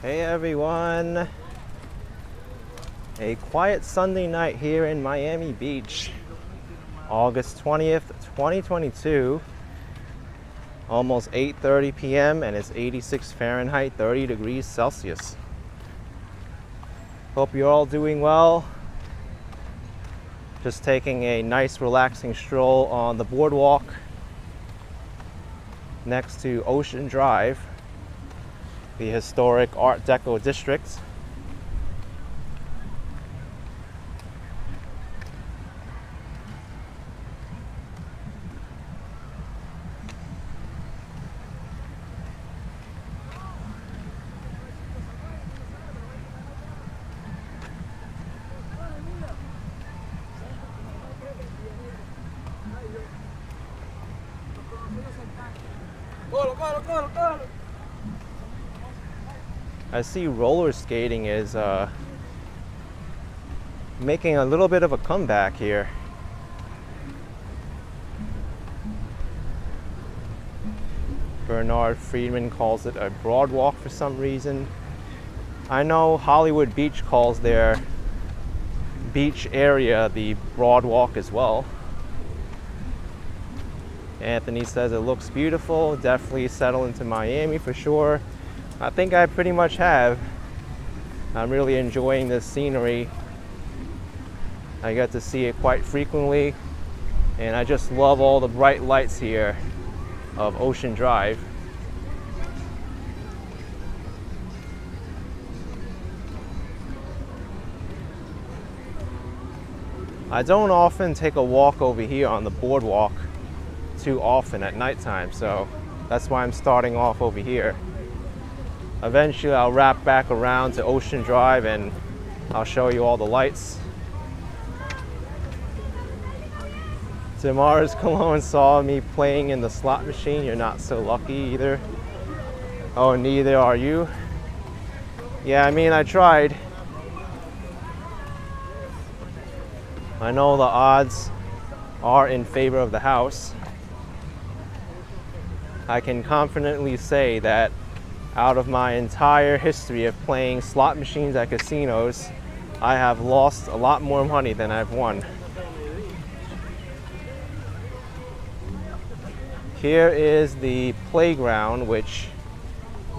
Hey everyone! A quiet Sunday night here in Miami Beach. August 20th, 2022. Almost 8:30 p.m. and it's 86 Fahrenheit, 30 degrees Celsius. Hope you're all doing well. Just taking a nice relaxing stroll on the boardwalk next to Ocean Drive, the historic Art Deco district. I see roller skating is making a little bit of a comeback here. Bernard Friedman calls it a broad walk for some reason. I know Hollywood Beach calls their beach area the broad walk as well. Anthony says it looks beautiful. Definitely settle into Miami for sure. I think I pretty much have. I'm really enjoying this scenery. I get to see it quite frequently, and I just love all the bright lights here of Ocean Drive. I don't often take a walk over here on the boardwalk too often at nighttime, so that's why I'm starting off over here. Eventually I'll wrap back around to Ocean Drive and I'll show you all the lights. Tamara's Cologne saw me playing in the slot machine. You're not so lucky either. Oh, neither are you. Yeah, I mean, I tried. I know the odds are in favor of the house. I can confidently say that out of my entire history of playing slot machines at casinos, I have lost a lot more money than I've won. Here is the playground, which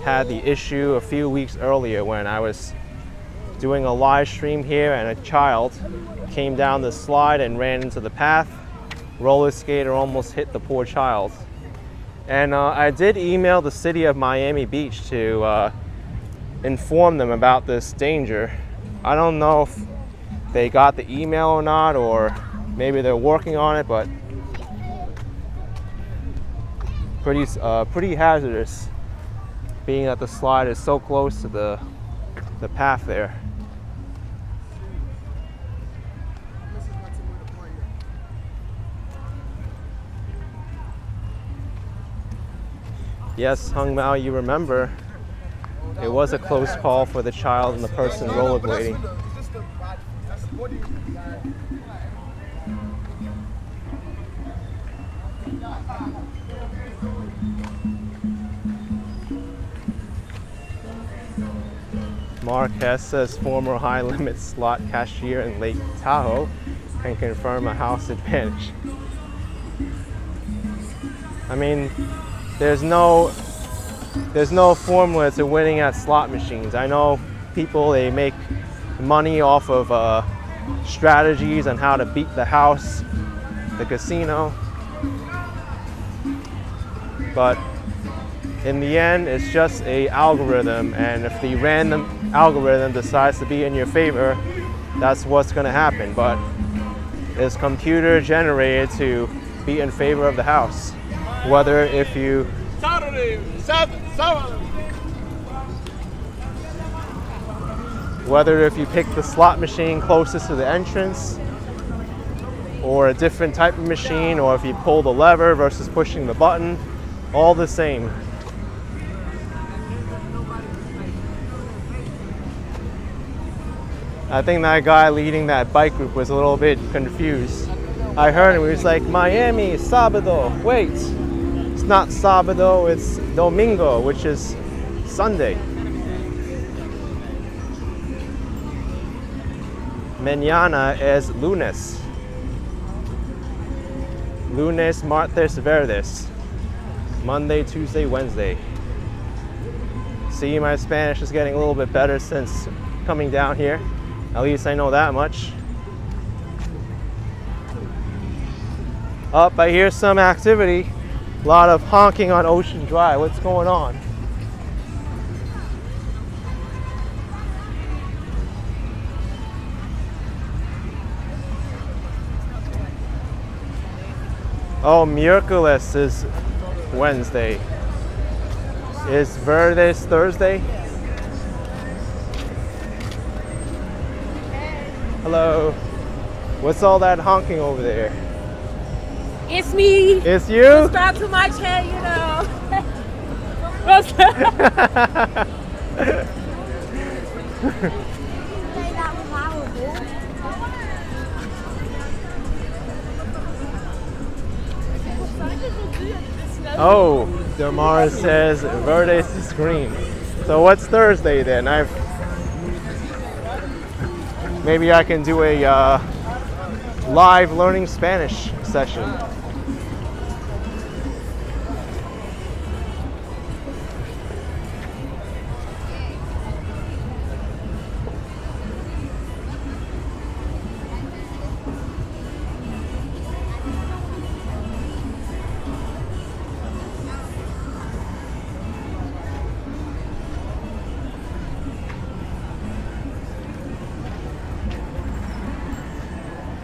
had the issue a few weeks earlier when I was doing a live stream here and a child came down the slide and ran into the path. Roller skater almost hit the poor child. And I did email the city of Miami Beach to inform them about this danger. I don't know if they got the email or not, or maybe they're working on it, but pretty hazardous, being that the slide is so close to the path there. Yes, Hung Mao, you remember, it was a close call for the child and the person rollerblading. Mark Hess says former high limit slot cashier in Lake Tahoe can confirm a house advantage. I mean, there's no formula to winning at slot machines. I know people, they make money off of strategies on how to beat the house, the casino. But in the end, it's just an algorithm, and if the random algorithm decides to be in your favor, that's what's going to happen. But it's computer generated to be in favor of the house. Whether if you pick the slot machine closest to the entrance, or a different type of machine, or if you pull the lever versus pushing the button, all the same. I think that guy leading that bike group was a little bit confused. I heard him, he was like, Miami, Sabado, wait, it's not sábado, it's domingo, which is Sunday. Mañana es lunes. Lunes, martes, verdes. Monday, Tuesday, Wednesday. See, my Spanish is getting a little bit better since coming down here. At least I know that much. Up, I hear some activity. A lot of honking on Ocean Drive. What's going on? Oh, miércoles is Wednesday. Is verdes Thursday? Hello. What's all that honking over there? It's me. It's you? Subscribe to my channel, you know. What's up? Oh, Damar says verdes is green. So what's Thursday then? Maybe I can do a live learning Spanish session.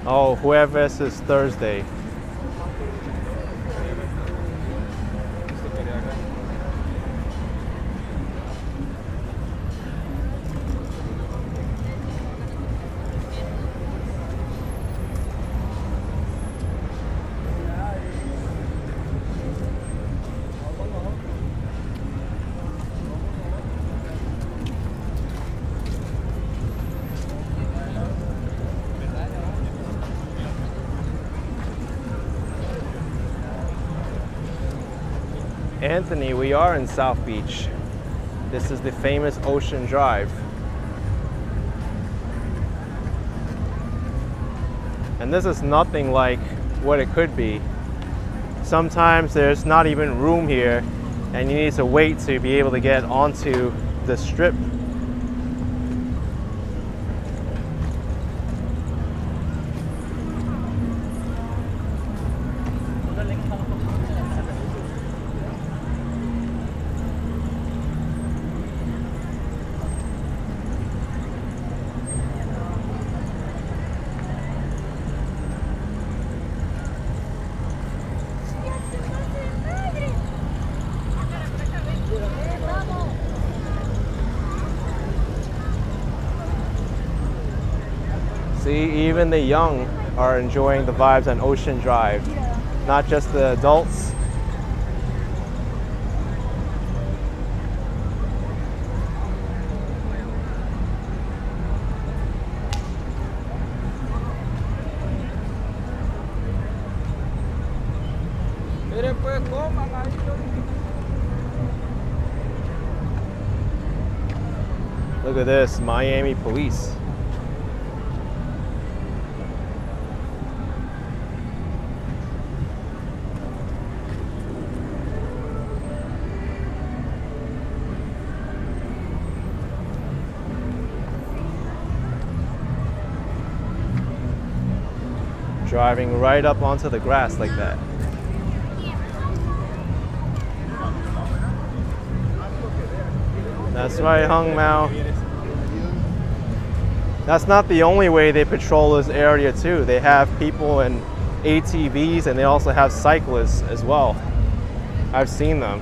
Oh, jueves is Thursday. Anthony, we are in South Beach. This is the famous Ocean Drive. And this is nothing like what it could be. Sometimes there's not even room here and you need to wait to be able to get onto the strip. See, even the young are enjoying the vibes on Ocean Drive, not just the adults. Look at this, Miami police. Driving right up onto the grass like that. That's right, Hung Mao. That's not the only way they patrol this area too. They have people in ATVs and they also have cyclists as well. I've seen them.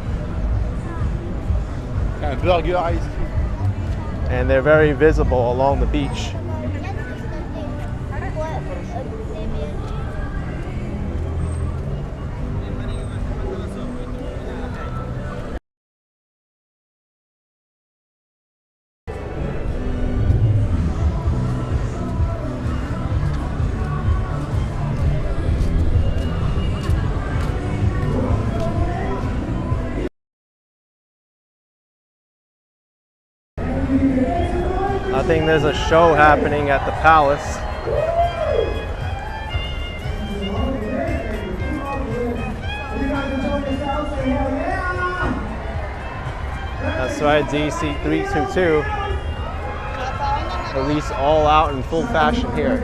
And they're very visible along the beach. think there's a show happening at the palace. That's right, DC 322. Police all out in full fashion here.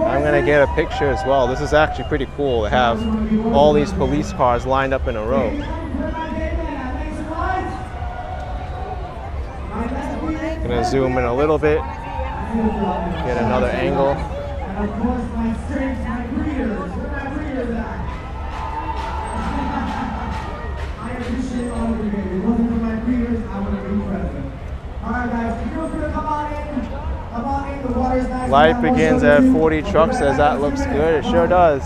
I'm gonna get a picture as well. This is actually pretty cool to have all these police cars lined up in a row. Gonna zoom in a little bit, get another angle. Life begins at 40 trucks. Says that looks good. It sure does.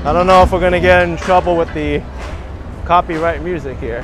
I don't know if we're gonna get in trouble with the copyright music here.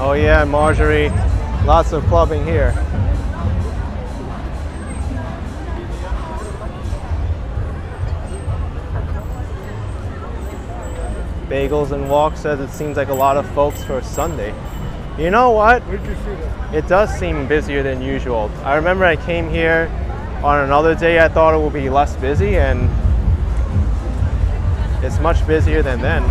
Oh yeah, Marjorie, lots of clubbing here. Bagels and Walk says it seems like a lot of folks for Sunday. You know what? Where'd you see that? It does seem busier than usual. I remember I came here on another day I thought it would be less busy, and it's much busier than then.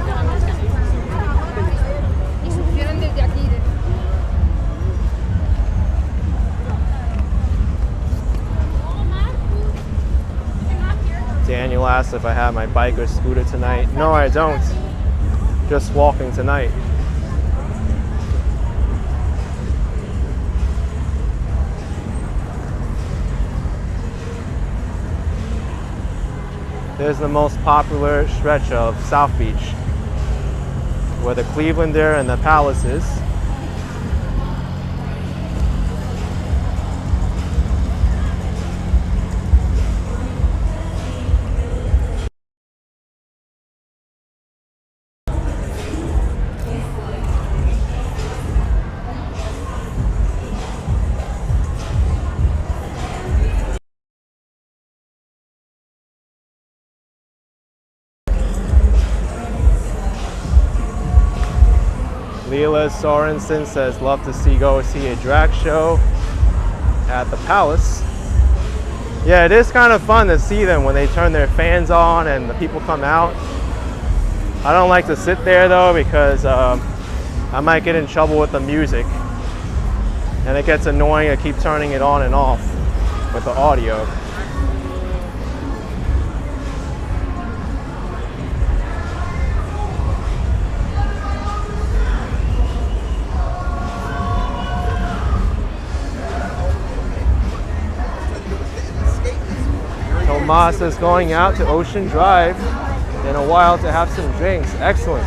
Daniel asked if I have my bike or scooter tonight. No, I don't. Just walking tonight. There's the most popular stretch of South Beach, where the Clevelander and the Palace is. Leela Sorensen says, love to go see a drag show at the Palace. Yeah, it is kind of fun to see them when they turn their fans on and the people come out. I don't like to sit there though, because I might get in trouble with the music. And it gets annoying to keep turning it on and off with the audio. Tomas is going out to Ocean Drive in a while to have some drinks. Excellent.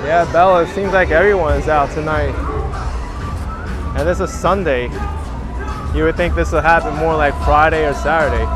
Yeah, Bella, it seems like everyone's out tonight. And this is Sunday. You would think this would happen more like Friday or Saturday.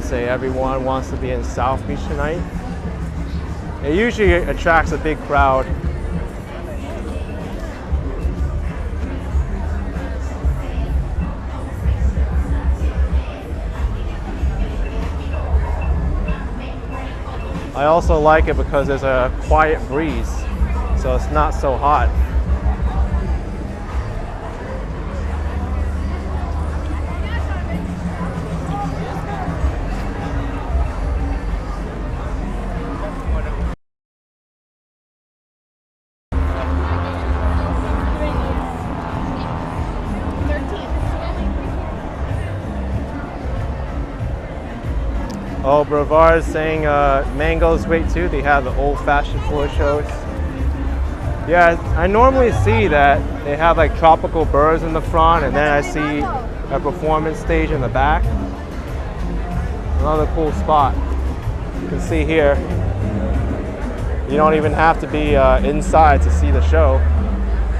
they say everyone wants to be in South Beach tonight. It usually attracts a big crowd. I also like it because there's a quiet breeze, so it's not so hot. Oh, Brevard's saying mango's great too. They have the old-fashioned floor shows. Yeah, I normally see that they have like tropical birds in the front, and then I see a performance stage in the back. Another cool spot. You can see here, you don't even have to be inside to see the show.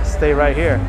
Stay right here.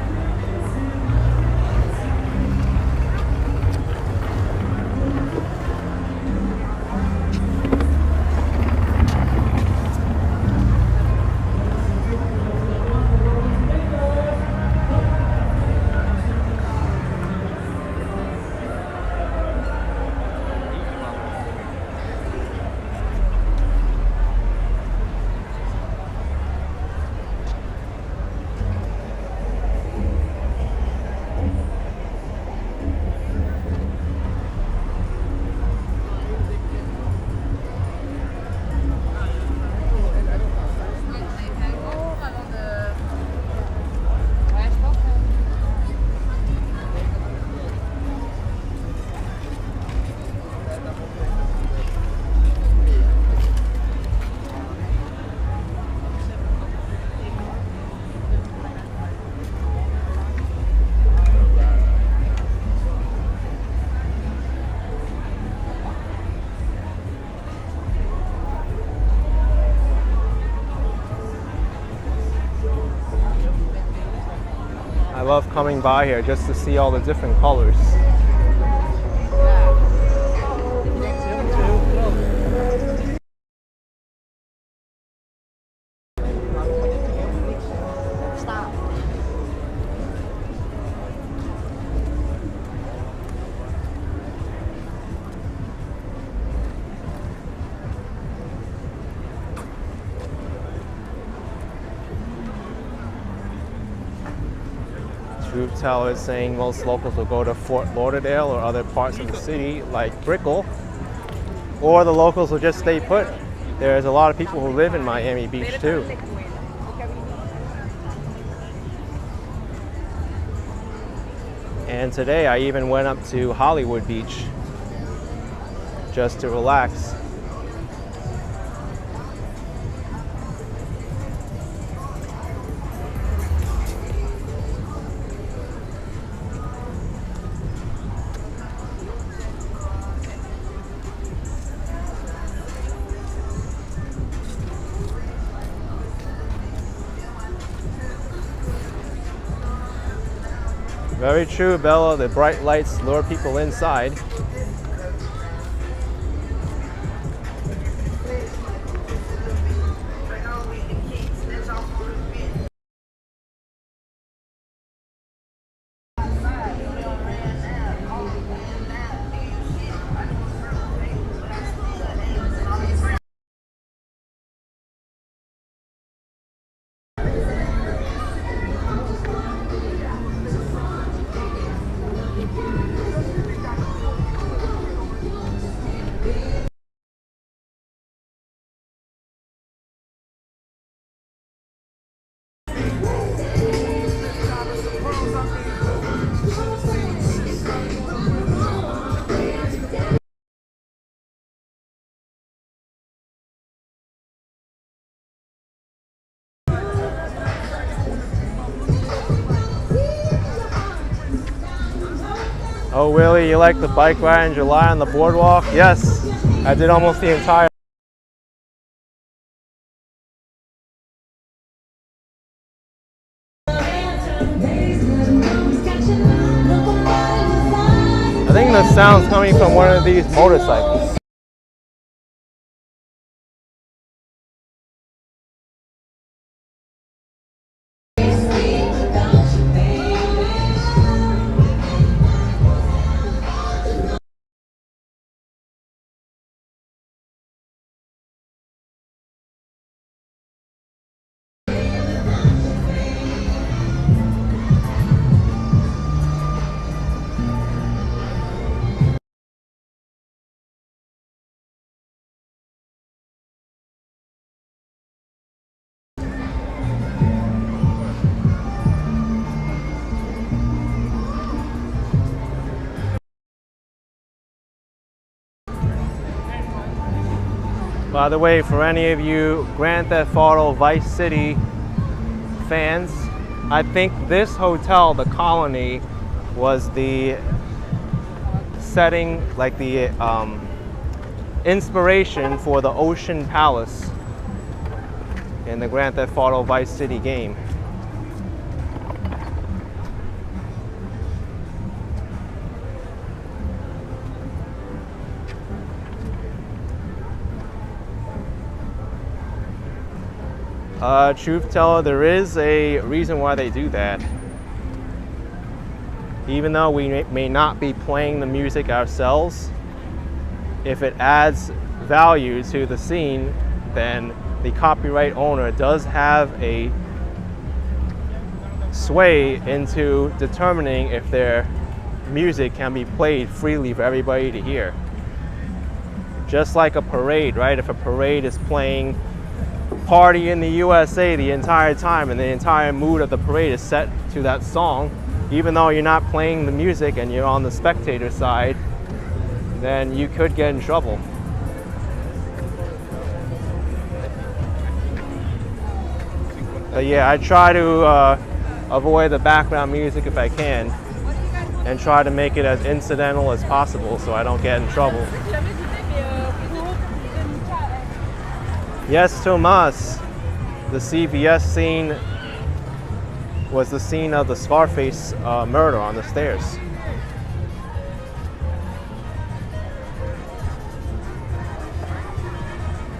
I love coming by here just to see all the different colors. Truth Teller is saying most locals will go to Fort Lauderdale or other parts of the city like Brickell, or the locals will just stay put. There's a lot of people who live in Miami Beach too. And today I even went up to Hollywood Beach just to relax. Very true, Bella. The bright lights lure people inside. Oh, Willie, you like the bike ride in July on the boardwalk? Yes, I did almost the entire. I think the sound's coming from one of these motorcycles. By the way, for any of you Grand Theft Auto Vice City fans, I think this hotel, the Colony, was the setting, like the inspiration for the Ocean Palace in the Grand Theft Auto Vice City game. Truth teller, there is a reason why they do that. Even though we may not be playing the music ourselves, if it adds value to the scene, then the copyright owner does have a sway into determining if their music can be played freely for everybody to hear. Just like a parade, right? If a parade is playing Party in the USA the entire time and the entire mood of the parade is set to that song, even though you're not playing the music and you're on the spectator side, then you could get in trouble. But yeah, I try to avoid the background music if I can and try to make it as incidental as possible so I don't get in trouble. Yes, Tomas, the CVS scene was the scene of the Scarface murder on the stairs.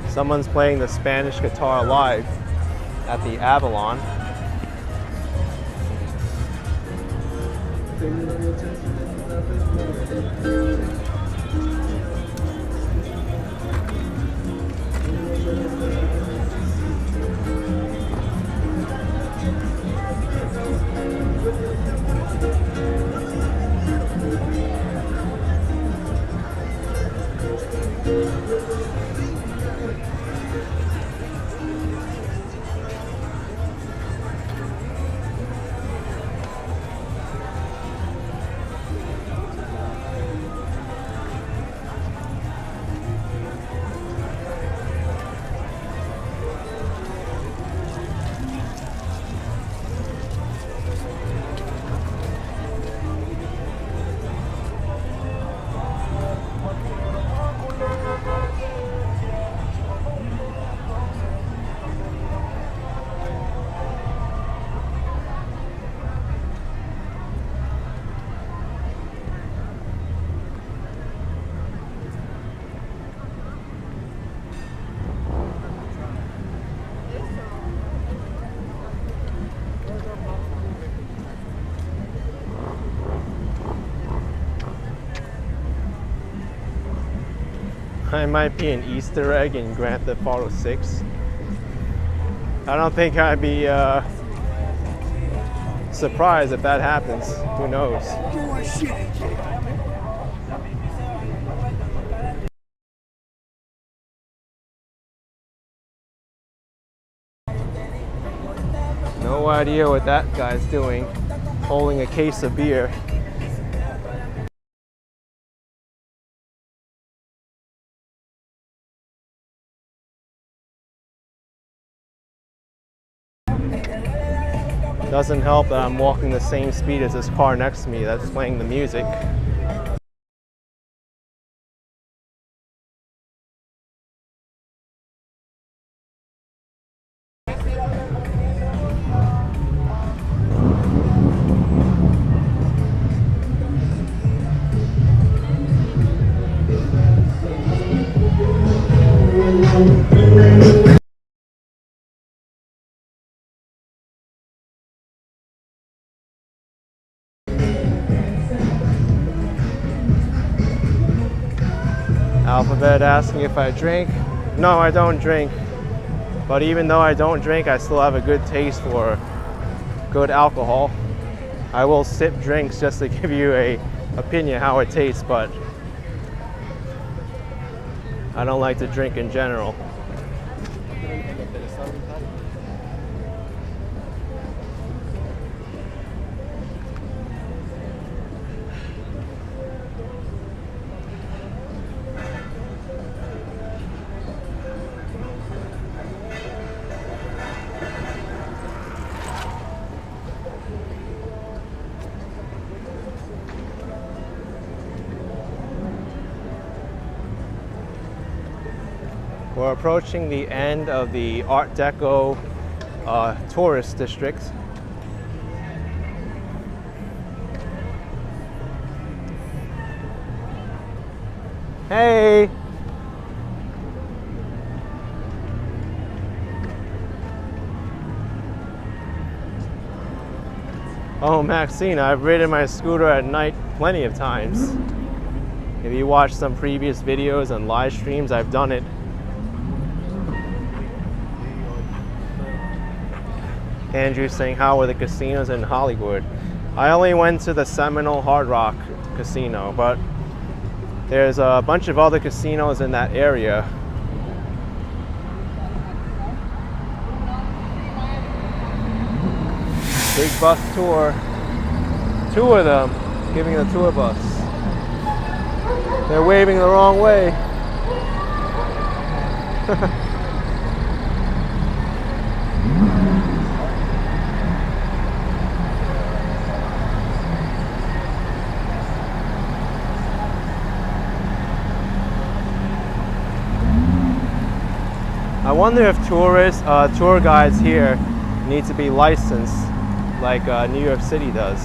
Someone's playing the Spanish guitar live at the Avalon. It might be an Easter egg in Grand Theft Auto 6. I don't think I'd be surprised if that happens. Who knows? No idea what that guy's doing, holding a case of beer. Doesn't help that I'm walking the same speed as this car next to me that's playing the music. Alphabet asking if I drink. No, I don't drink. But even though I don't drink, I still have a good taste for good alcohol. I will sip drinks just to give you a opinion how it tastes, but I don't like to drink in general. We're approaching the end of the Art Deco tourist district. Hey! Oh, Maxine, I've ridden my scooter at night plenty of times. If you watch some previous videos and live streams, I've done it. Andrew's saying, how are the casinos in Hollywood? I only went to the Seminole Hard Rock Casino, but there's a bunch of other casinos in that area. Big bus tour. Two of them giving a tour bus. They're waving the wrong way. I wonder if tourists, tour guides here need to be licensed like New York City does.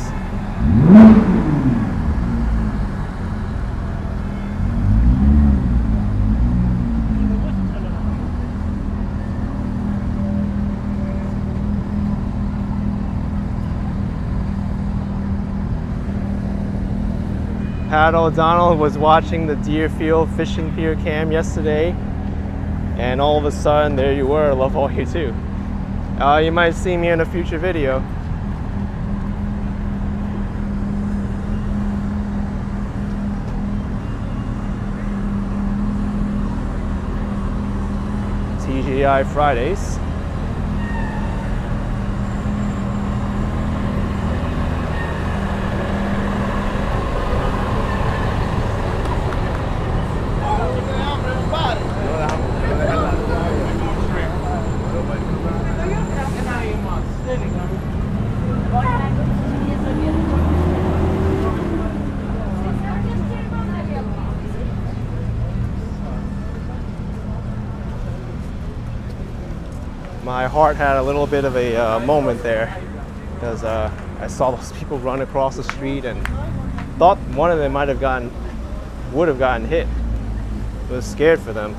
Pat O'Donnell was watching the Deerfield Fishing Pier cam yesterday, and all of a sudden there you were, love all you too. You might see me in a future video. TGI Fridays. My heart had a little bit of a moment there because I saw those people run across the street and thought one of them would have gotten hit. I was scared for them.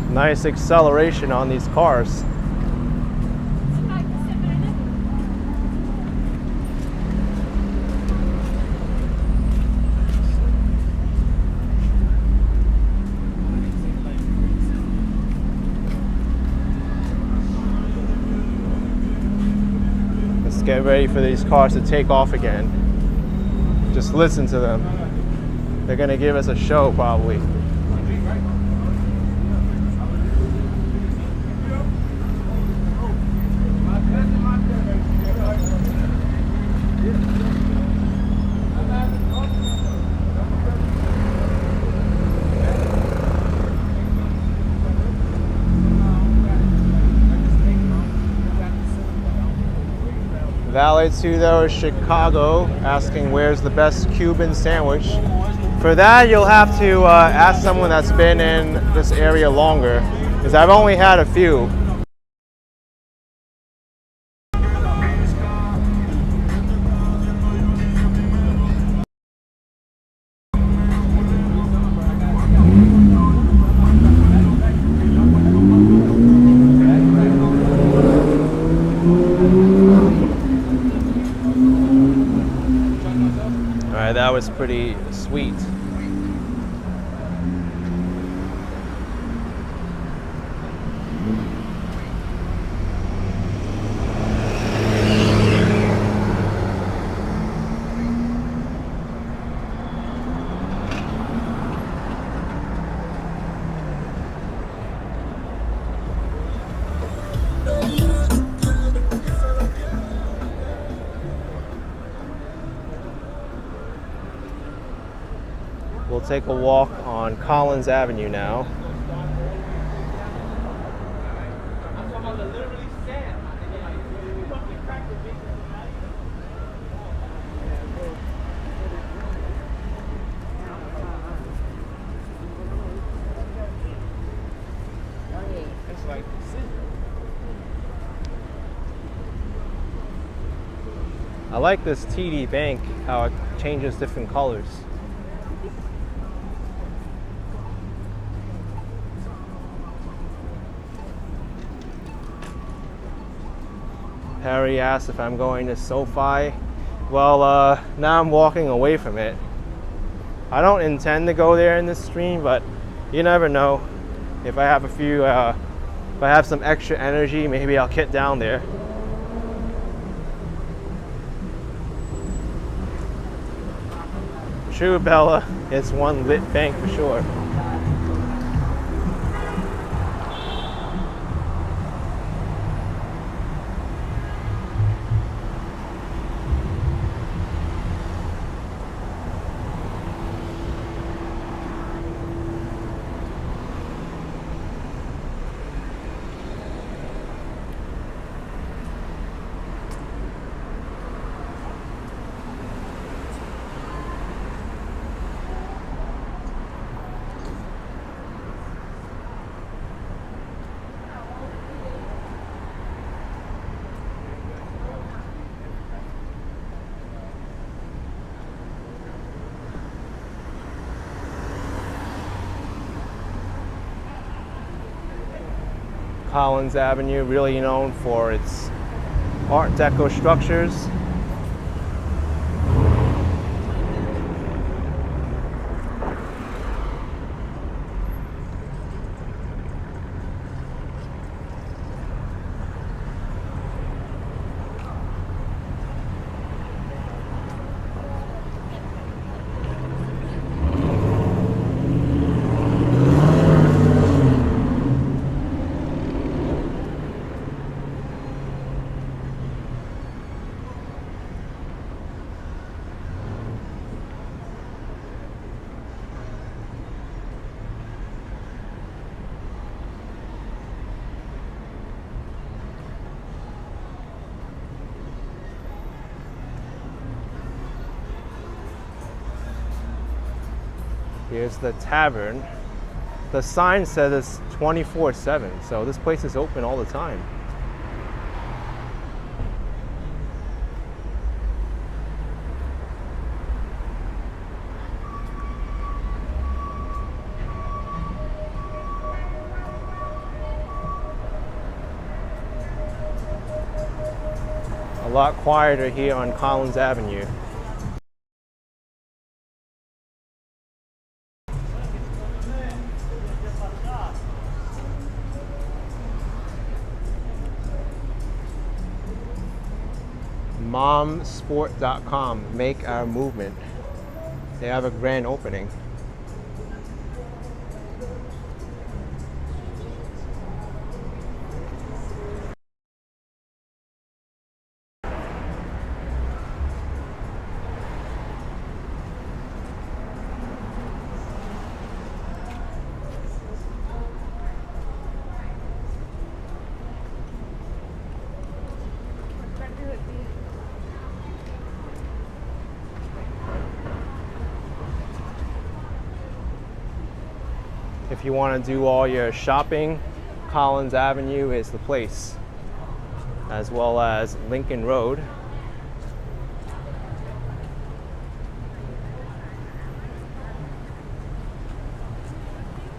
Nice acceleration on these cars. Let's get ready for these cars to take off again. Just listen to them. They're gonna give us a show probably. Valet 2 though is Chicago, asking where's the best Cuban sandwich. For that, you'll have to ask someone that's been in this area longer, because I've only had a few. That was pretty sweet. take a walk on Collins Avenue now. I like this TD Bank, how it changes different colors. Harry asked if I'm going to SoFi. Well, now I'm walking away from it. I don't intend to go there in this stream, but you never know. If I have if I have some extra energy, maybe I'll get down there. True, Bella. It's one lit bank for sure. Collins Avenue, really known for its Art Deco structures. Here's the tavern. The sign says it's 24/7, so this place is open all the time. A lot quieter here on Collins Avenue. Momsport.com, make our movement. They have a grand opening. If you want to do all your shopping, Collins Avenue is the place, as well as Lincoln Road.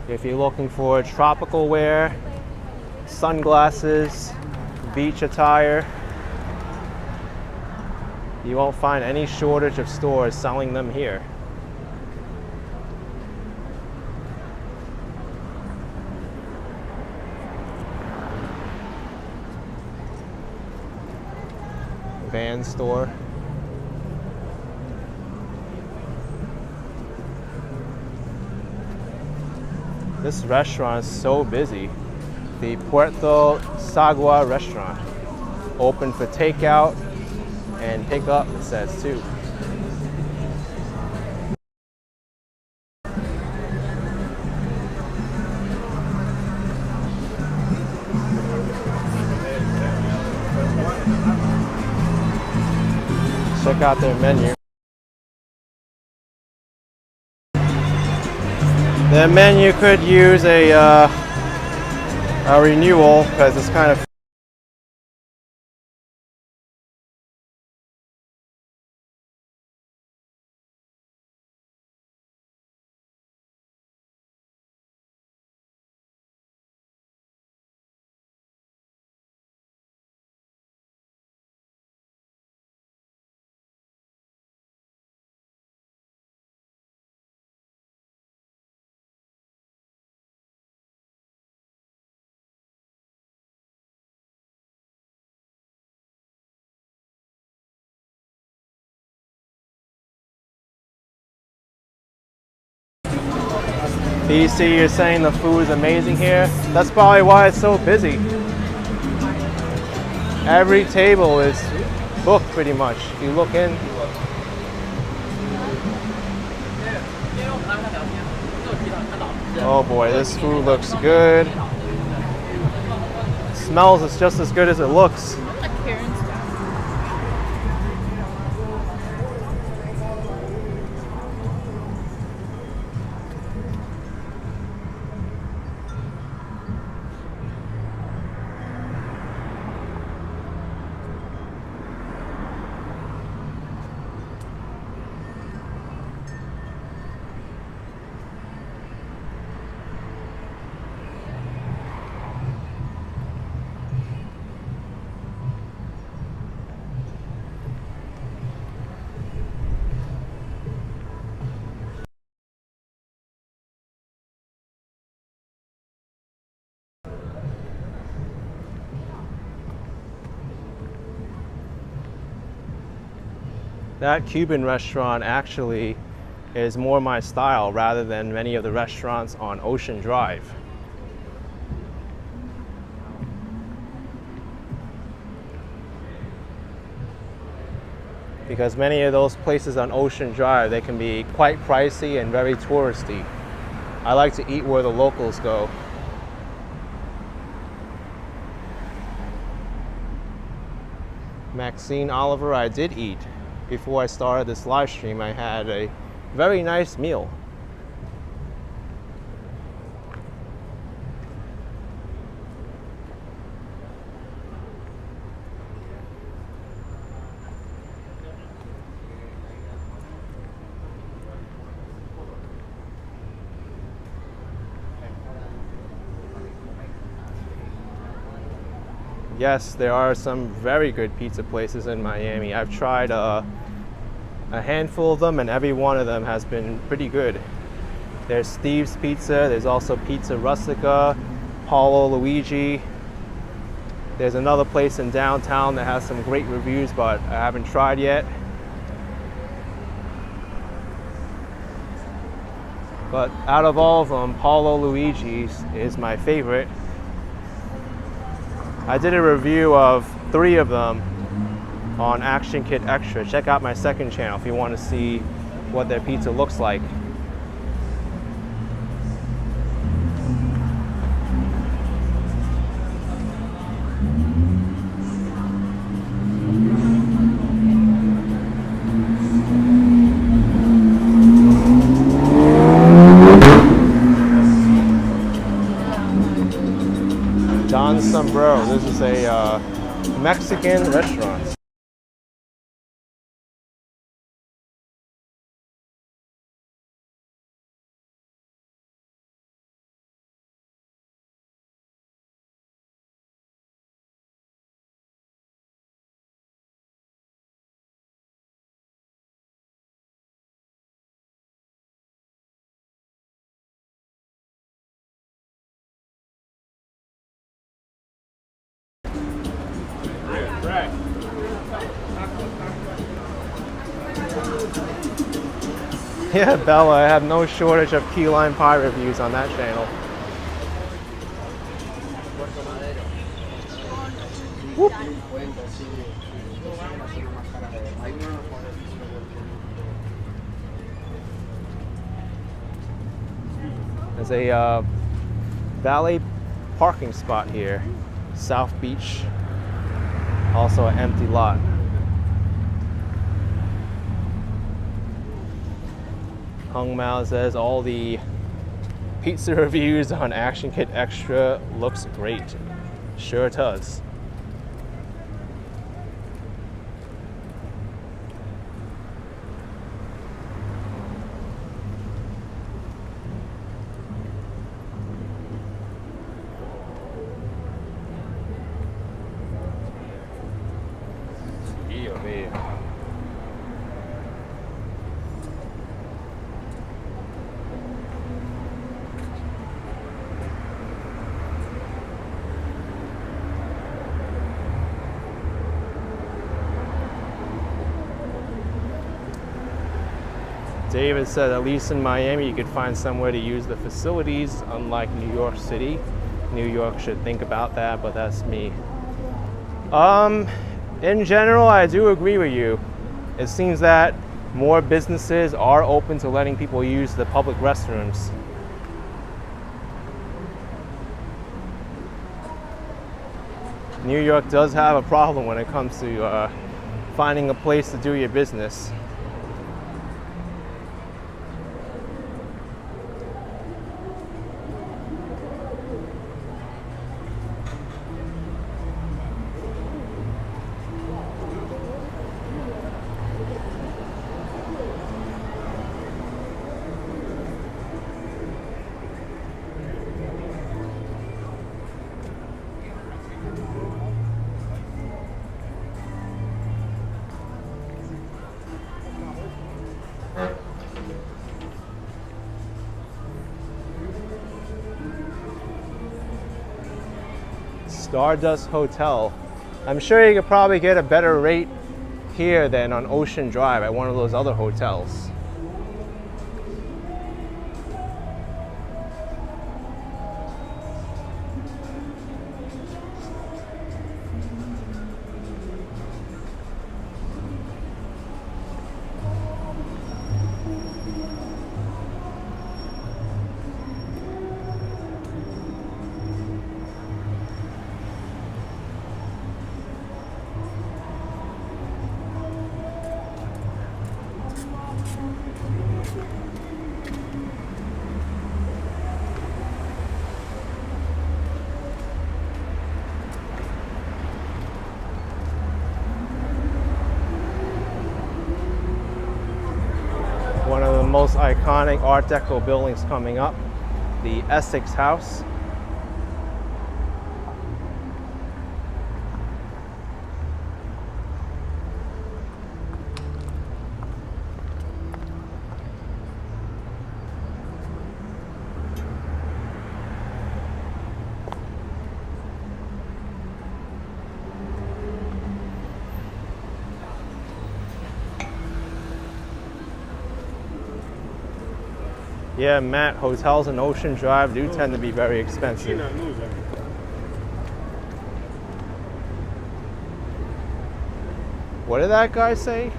If you're looking for tropical wear, sunglasses, beach attire, you won't find any shortage of stores selling them here. Van store. This restaurant is so busy. The Puerto Sagua restaurant. Open for takeout and pickup, it says too. check out their menu. Their menu could use a renewal because it's kind of DC, you're saying the food is amazing here. That's probably why it's so busy. Every table is booked pretty much. You look in. Oh boy, this food looks good. It smells is just as good as it looks. That Cuban restaurant actually is more my style rather than many of the restaurants on Ocean Drive. Because many of those places on Ocean Drive, they can be quite pricey and very touristy. I like to eat where the locals go. Maxine Oliver, I did eat. Before I started this live stream, I had a very nice meal. Yes, there are some very good pizza places in Miami. I've tried a handful of them and every one of them has been pretty good. There's Steve's Pizza, there's also Pizza Rustica, Paulo Luigi. There's another place in downtown that has some great reviews, but I haven't tried yet. But out of all of them, Paulo Luigi's is my favorite. I did a review of 3 of them on Action Kit Extra. Check out my second channel if you want to see what their pizza looks like. Don Sombrero. This is a Mexican restaurant. Yeah, Bella, I have no shortage of key lime pie reviews on that channel. Whoop. There's a valet parking spot here, South Beach, also an empty lot. Hung Mao says all the pizza reviews on Action Kit Extra looks great. Sure does. Dio mio. David said at least in Miami you could find somewhere to use the facilities, unlike New York City. New York should think about that, but that's me. In general, I do agree with you. It seems that more businesses are open to letting people use the public restrooms. New York does have a problem when it comes to finding a place to do your business. Stardust Hotel. I'm sure you could probably get a better rate here than on Ocean Drive at one of those other hotels. One of the most iconic Art Deco buildings coming up, the Essex House. Yeah, Matt, hotels in Ocean Drive do tend to be very expensive. What did that guy say?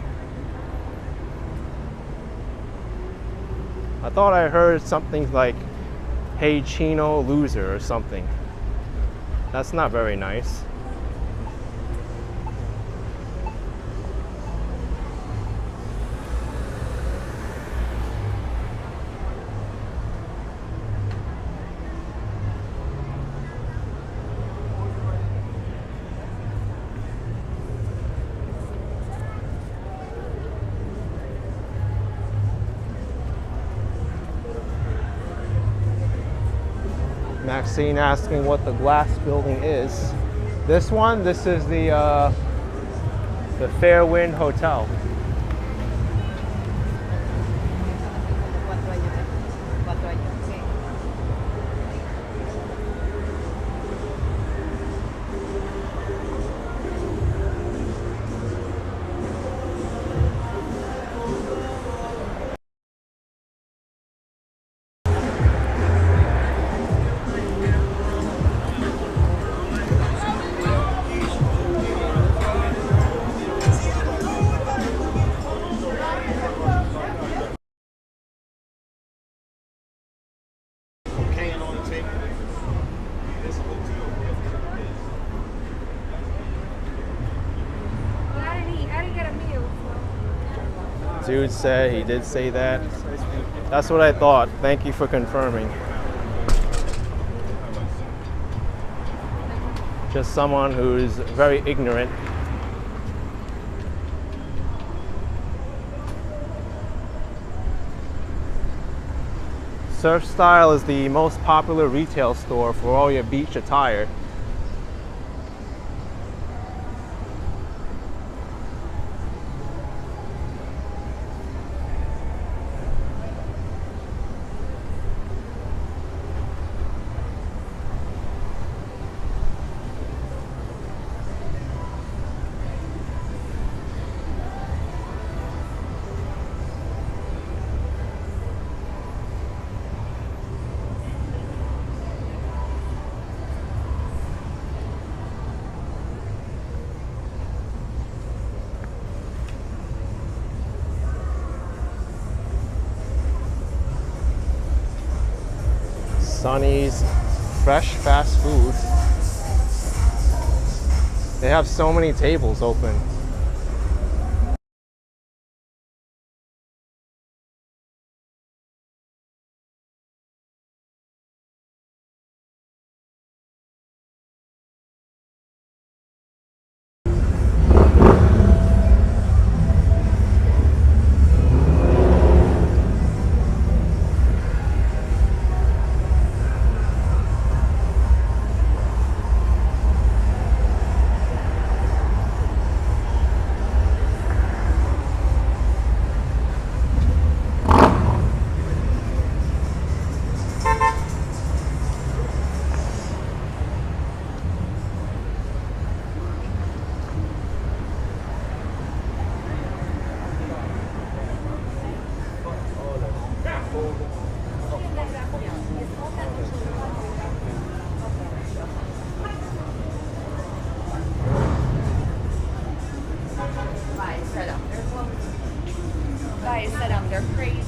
I thought I heard something like, "Hey Chino, loser," or something. That's not very nice. Maxine asking what the glass building is. This one, this is the Fairwind Hotel. Dude said he did say that. That's what I thought. Thank you for confirming. Just someone who's very ignorant. Surf Style is the most popular retail store for all your beach attire. Sonny's Fresh Fast Food. They have so many tables open. Guys, sit down. They're crazy.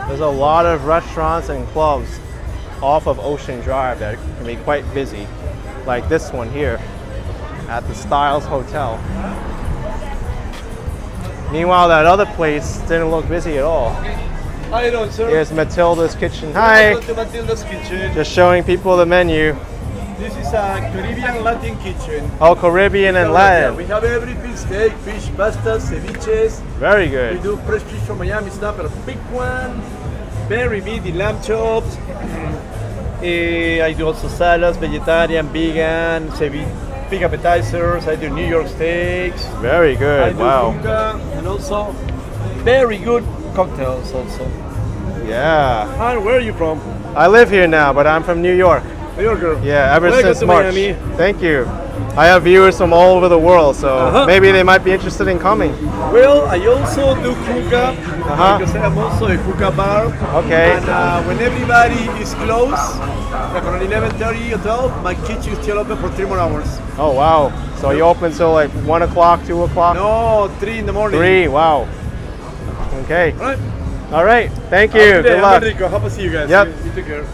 There's a lot of restaurants and clubs off of Ocean Drive that can be quite busy, like this one here at the Styles Hotel. Meanwhile, that other place didn't look busy at all. How you doing, sir? Here's Matilda's Kitchen. Hi! Welcome to Matilda's Kitchen. Just showing people the menu. This is a Caribbean Latin kitchen. Oh, Caribbean and We Latin. have everything: steak, fish, pasta, ceviches. Very We good. do fresh fish from Miami, snapper, big one. Very meaty lamb chops. I do also salads, vegetarian, vegan, big appetizers. I do New York steaks. Very I good. do Wow. hookah, and also very good cocktails also. Yeah. Hi, where are you from? I live here now, but I'm from New York. New Yorker. Yeah, ever Welcome since to March. Miami. Thank you. I have viewers from all over the world, so Uh-huh. maybe they might be interested in coming. Well, I also do hookah Uh-huh. because I'm also a hookah bar. Okay. And when everybody is closed, like around 11:30 or 12, my kitchen is still open for 3 more hours. Oh, wow. So you open till like 1 o'clock, 2 o'clock? No, 3 in the morning. 3, wow. Okay. All right. All right. Thank you. Have a good day. Good luck. I'm Enrico. Hope to see you guys. Yep. You take care.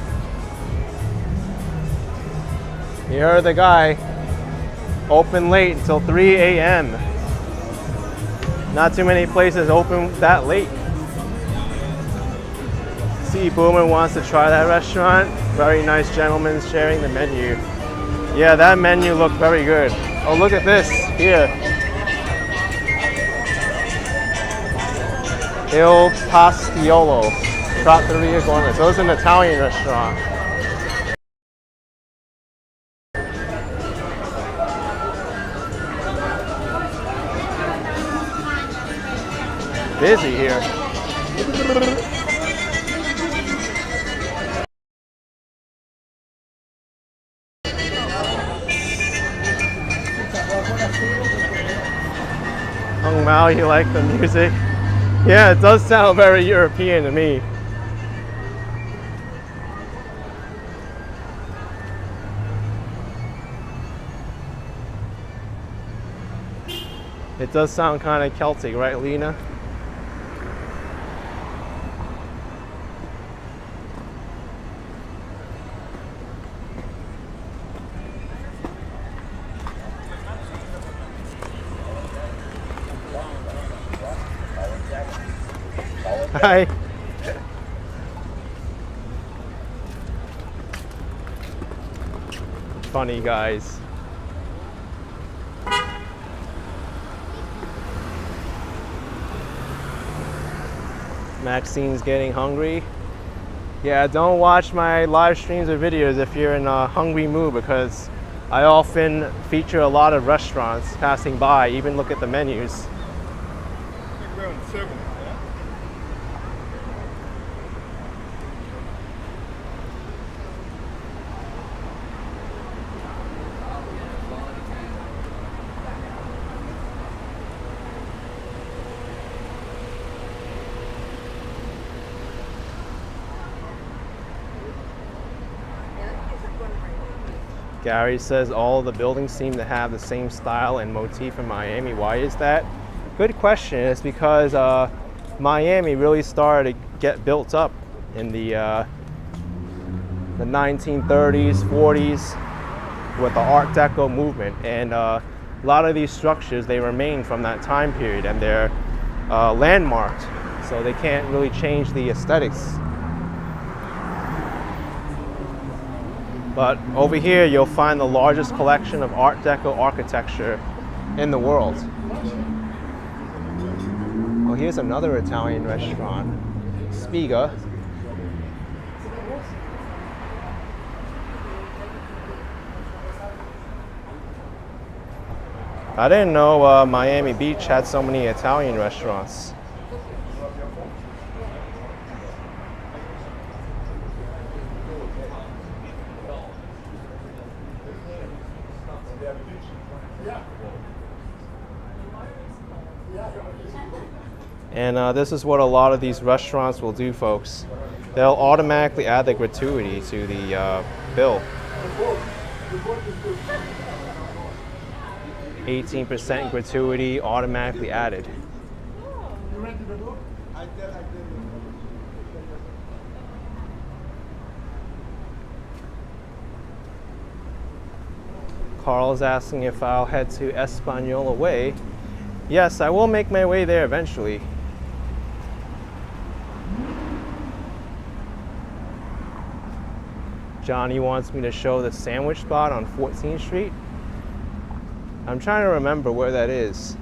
You heard the guy. Open late until 3 a.m. Not too many places open that late. See, Boomer wants to try that restaurant. Very nice gentleman sharing the menu. Yeah, that menu looked very good. Oh, look at this here. Il Pastiolo, Trattoria Gourmet. So it's an Italian restaurant. Busy here. Hung Mao, you like the music? Yeah, it does sound very European to me. It does sound kind of Celtic, right, Lena? Hi. Funny guys. Maxine's getting hungry. Yeah, don't watch my live streams or videos if you're in a hungry mood, because I often feature a lot of restaurants passing by, even look at the menus. Gary says all the buildings seem to have the same style and motif in Miami. Why is that? Good question. It's because Miami really started to get built up in the 1930s, 40s with the Art Deco movement, and a lot of these structures, they remain from that time period, and they're landmarked, so they can't really change the aesthetics. But over here, you'll find the largest collection of Art Deco architecture in the world. Oh, here's another Italian restaurant, Spiga. I didn't know Miami Beach had so many Italian restaurants. And this is what a lot of these restaurants will do, folks. They'll automatically add the gratuity to the bill. 18% gratuity automatically added. Carl's asking if I'll head to Espanola Way. Yes, I will make my way there eventually. Johnny wants me to show the sandwich spot on 14th Street. I'm trying to remember where that is.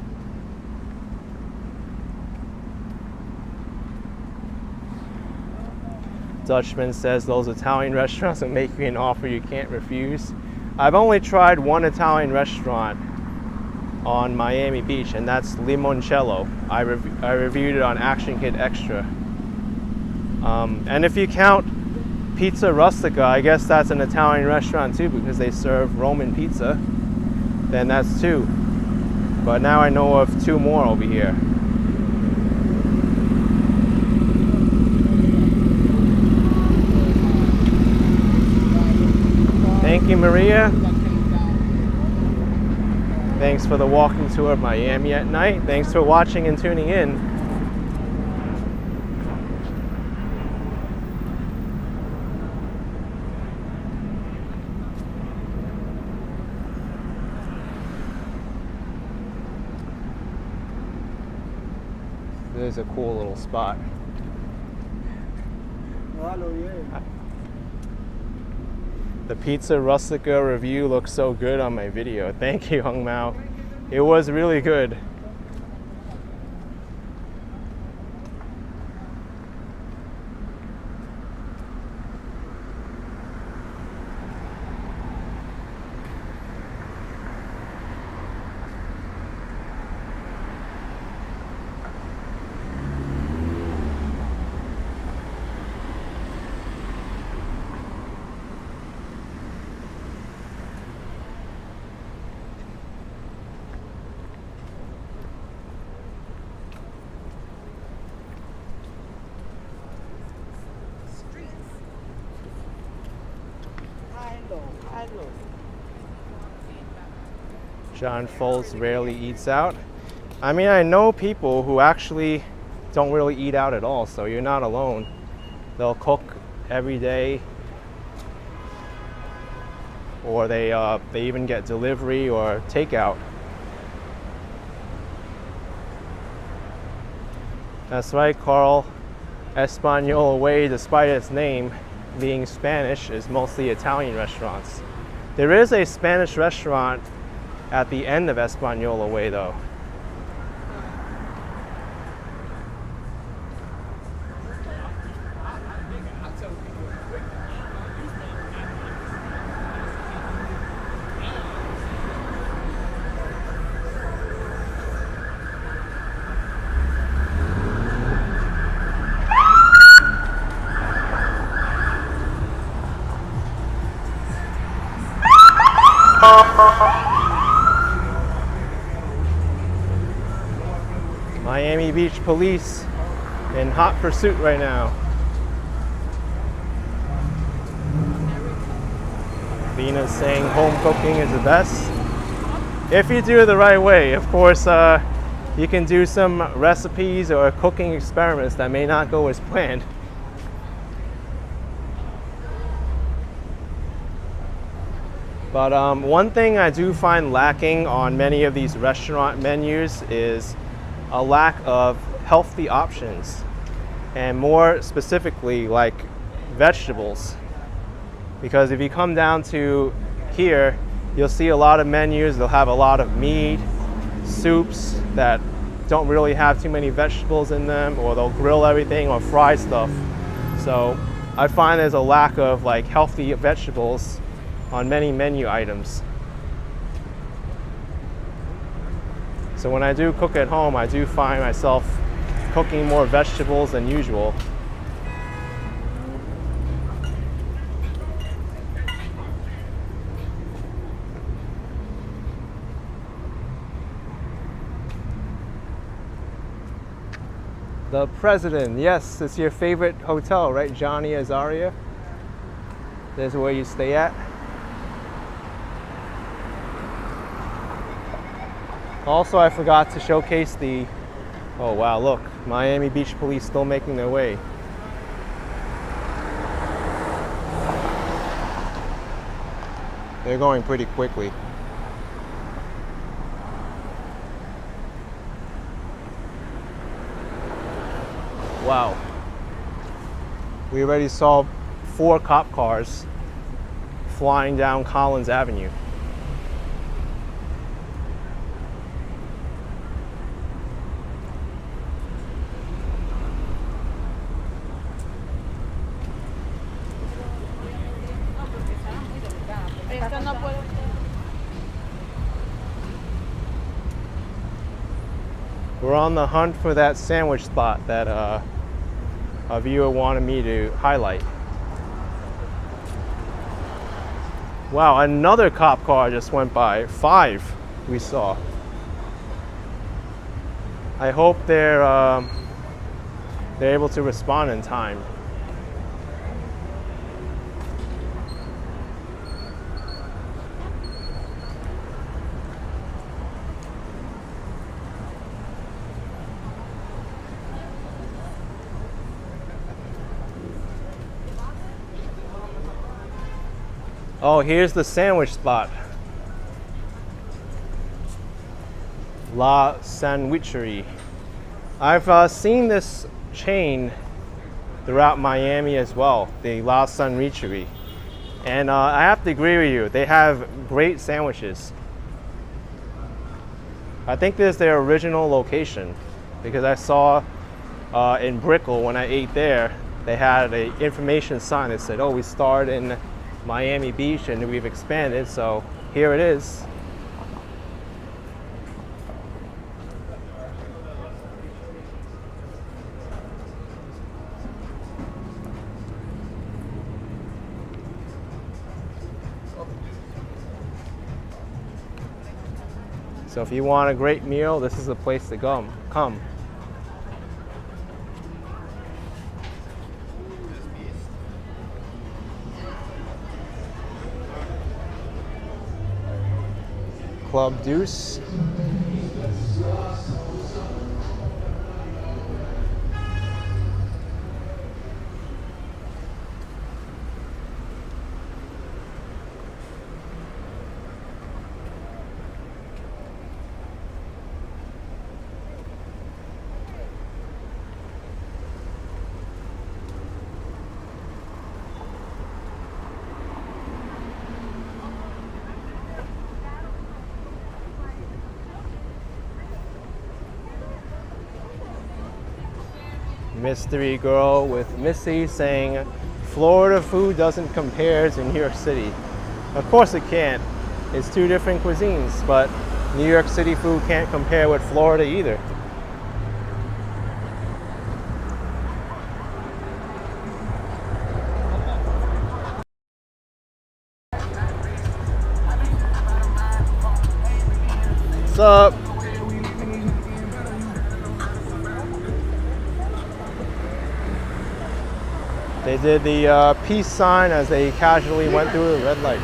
Dutchman says those Italian restaurants will make you an offer you can't refuse. I've only tried one Italian restaurant on Miami Beach, and that's Limoncello. I reviewed it on Action Kid Extra. And if you count Pizza Rustica, I guess that's an Italian restaurant too, because they serve Roman pizza. Then that's two. But now I know of two more over here. Thank you, Maria. Thanks for the walking tour of Miami at night. Thanks for watching and tuning in. There's a cool little spot. The Pizza Rustica review looks so good on my video. Thank you, Hung Mao. It was really good. John Foltz rarely eats out. I mean, I know people who actually don't really eat out at all, so you're not alone. They'll cook every day, or they even get delivery or takeout. That's right, Carl. Espanola Way, despite its name being Spanish, is mostly Italian restaurants. There is a Spanish restaurant at the end of Espanola Way though. Miami Beach police in hot pursuit right now. Dina's saying home cooking is the best. If you do it the right way, of course, you can do some recipes or cooking experiments that may not go as planned. But one thing I do find lacking on many of these restaurant menus is a lack of healthy options, and more specifically like vegetables. Because if you come down to here, you'll see a lot of menus, they'll have a lot of meat, soups that don't really have too many vegetables in them, or they'll grill everything or fry stuff. So I find there's a lack of like healthy vegetables on many menu items. So when I do cook at home, I do find myself cooking more vegetables than usual. The President, yes, it's your favorite hotel, right? Johnny Azaria. There's where you stay at. Also, I forgot to showcase the, oh wow, look, Miami Beach police still making their way. They're going pretty quickly. Wow. We already saw 4 cop cars flying down Collins Avenue. We're on the hunt for that sandwich spot that a viewer wanted me to highlight. Wow, another cop car just went by. 5 we saw. I hope they're able to respond in time. Oh, here's the sandwich spot. La Sandwichery. I've seen this chain throughout Miami as well, the La Sandwichery. And I have to agree with you, they have great sandwiches. I think this is their original location, because I saw in Brickell when I ate there, they had an information sign that said, oh, we started in Miami Beach and we've expanded, so here it is. So if you want a great meal, this is the place to come. Club Deuce. Mystery Girl with Missy saying, Florida food doesn't compare to New York City. Of course it can't. It's two different cuisines, but New York City food can't compare with Florida either. What's up? They did the peace sign as they casually went through the red light.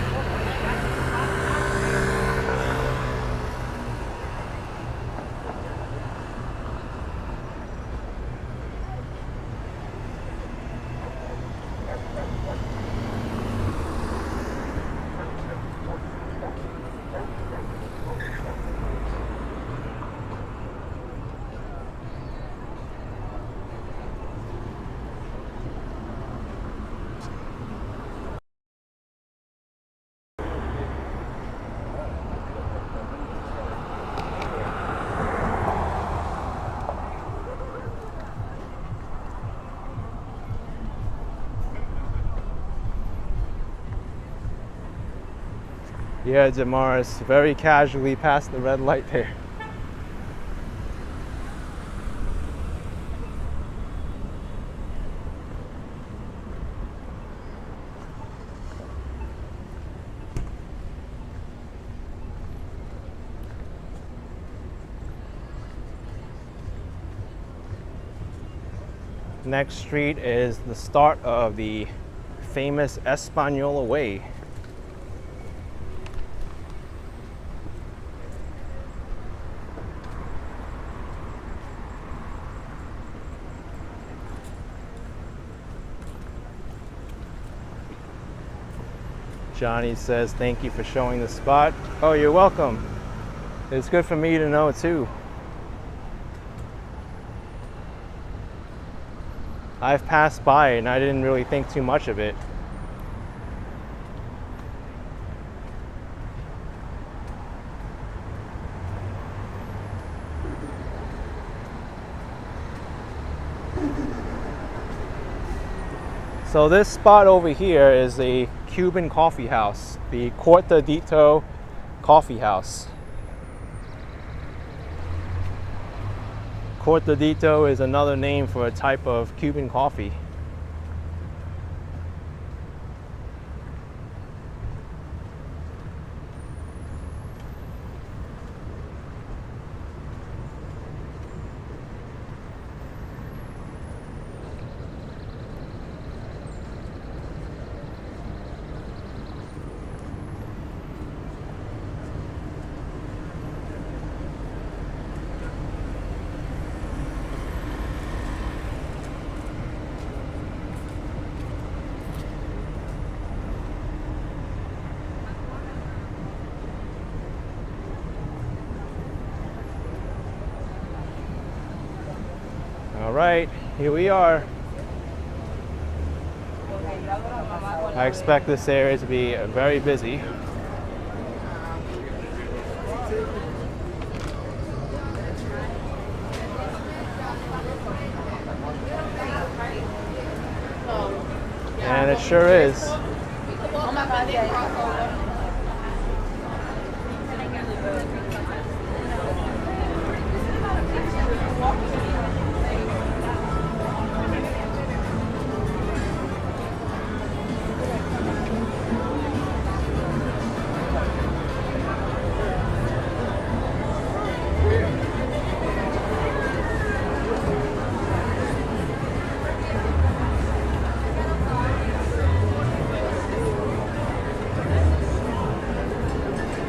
Yeah, Damaris very casually passed the red light there. Next street is the start of the famous Espanola Way. Johnny says, thank you for showing the spot. Oh, you're welcome. It's good for me to know too. I've passed by and I didn't really think too much of it. So this spot over here is a Cuban coffee house, the Cortadito Coffee House. Cortadito is another name for a type of Cuban coffee. All right, here we are. I expect this area to be very busy. And it sure is.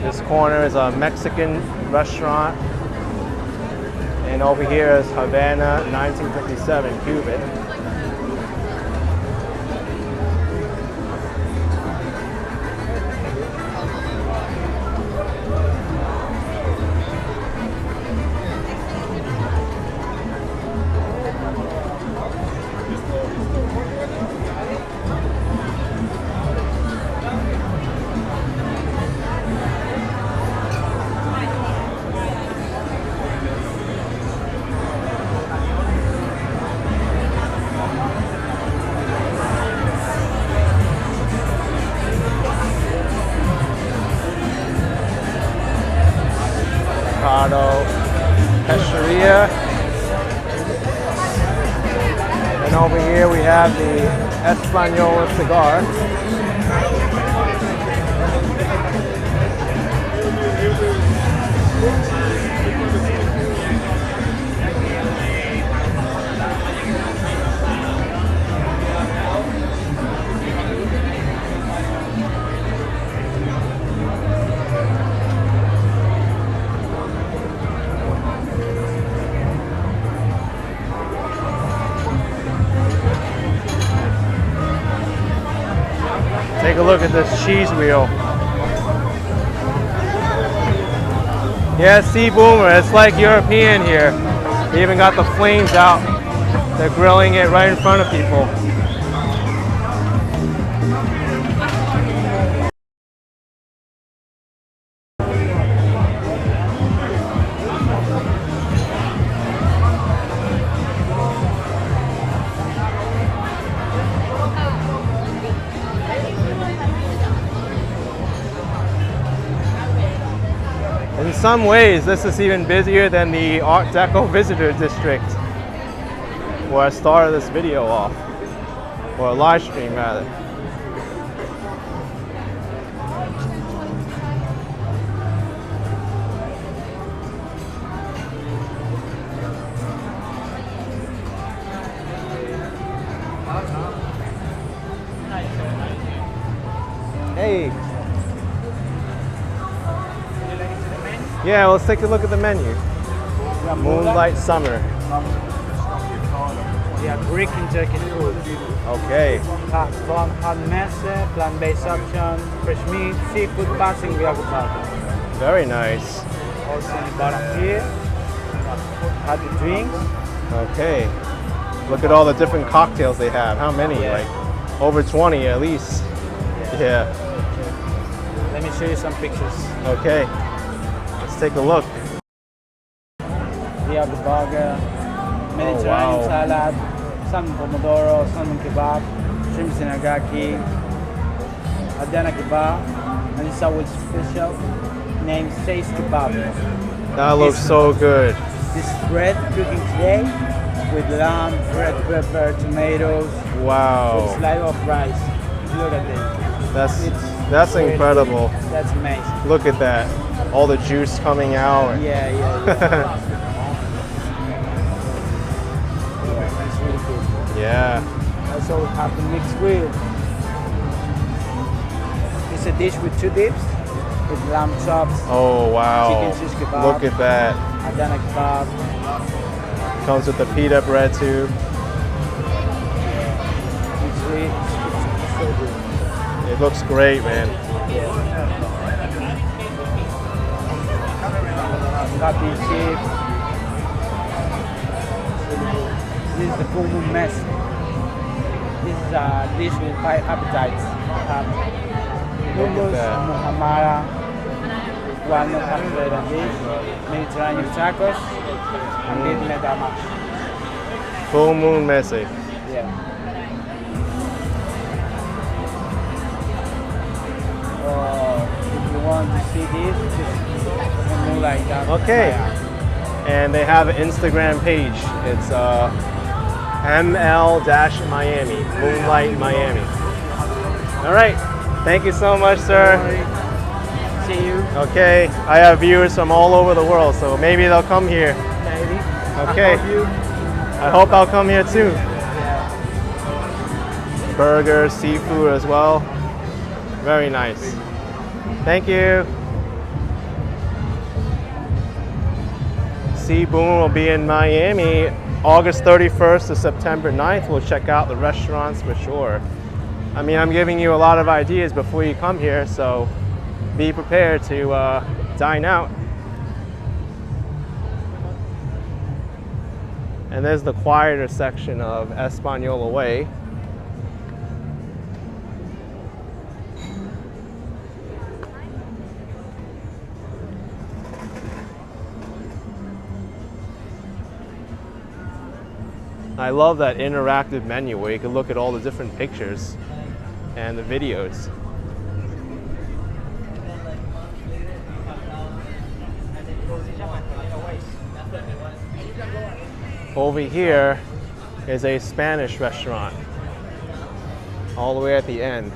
This corner is a Mexican restaurant, and over here is Havana 1957 Cuban. And over here we have the Espanola cigar. Take a look at this cheese wheel. Yeah, see, Boomer, it's like European here. They even got the flames out. They're grilling it right in front of people. In some ways, this is even busier than the Art Deco Visitor District, where I started this video off, or a live stream rather. Hey. Yeah, let's take a look at the menu. Moonlight Summer. We have Greek and Turkish food. Okay. Hot mess, plant-based option, fresh meat, seafood, passing, we have a burger. Very nice. Also in the bottom here, have the drinks. Okay. Look at all the different cocktails they have. How many? Yeah. Like over 20 at least. Yeah. Let me show you some pictures. Okay. Let's take a look. We have the burger, Mediterranean wow. salad, salmon pomodoro, salmon kebab, shrimp senagaki, Adana kebab, and it's our special named Says Kebab. That looks so good. This bread cooking today with lamb, red pepper, tomatoes, with a Wow. slice of rice. Look at this. That's really incredible. good. That's amazing. Look at that. All the juice coming out. Yeah. It's really good. Yeah. Also we have the mixed grill. It's a dish with two dips, with lamb chops, Oh wow. chicken shish kebab, Look at that. Adana kebab. Comes with the pita bread too. It's so good. It looks great, man. Happy shape. This is the full moon mess. This is a dish with 5 appetites. Hummus, that. muhammara, walnut bread and dish, Mediterranean tacos, and beef medama. Full moon messy. Yeah. If you want to see this, just move like that. Okay. And they have an Instagram page. It's ML-Miami, Moonlight Miami. All right. Thank you so much, sir. See you. Okay. I have viewers from all over the world, so maybe they'll come here. Maybe. Okay. I hope I'll come here too. Burgers, seafood as well. Very nice. Thank you. See, Boom will be in Miami August 31st to September 9th. We'll check out the restaurants for sure. I mean, I'm giving you a lot of ideas before you come here, so be prepared to dine out. And there's the quieter section of Espanola Way. I love that interactive menu where you can look at all the different pictures and the videos. Over here, is a Spanish restaurant all the way at the end.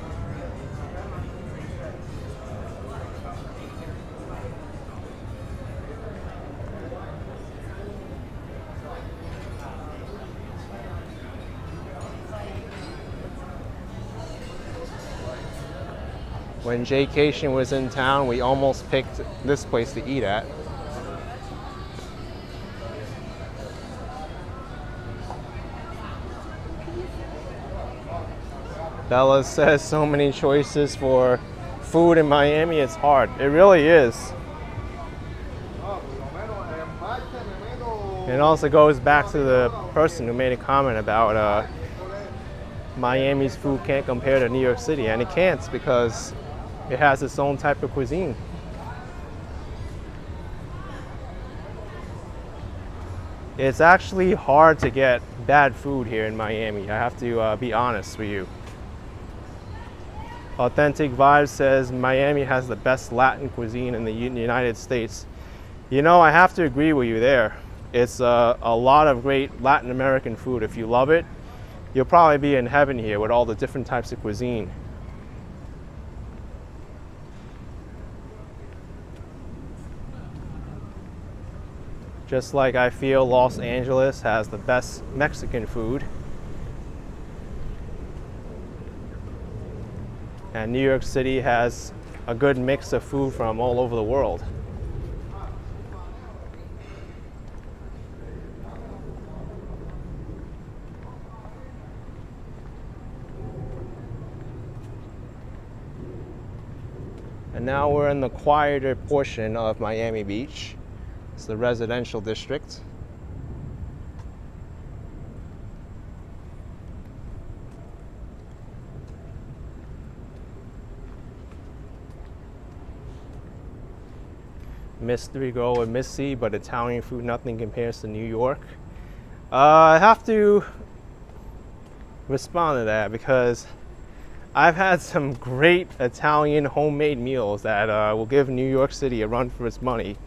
When Jaycation was in town, we almost picked this place to eat at. Bella says so many choices for food in Miami, it's hard. It really is. It also goes back to the person who made a comment about Miami's food can't compare to New York City, and it can't because it has its own type of cuisine. It's actually hard to get bad food here in Miami. I have to be honest with you. Authentic Vibes says Miami has the best Latin cuisine in the United States. You know, I have to agree with you there. It's a lot of great Latin American food. If you love it, you'll probably be in heaven here with all the different types of cuisine. Just like I feel Los Angeles has the best Mexican food, and New York City has a good mix of food from all over the world. And now we're in the quieter portion of Miami Beach. It's the residential district. Mystery Girl and Missy, but Italian food, nothing compares to New York. I have to respond to that because I've had some great Italian homemade meals that will give New York City a run for its money.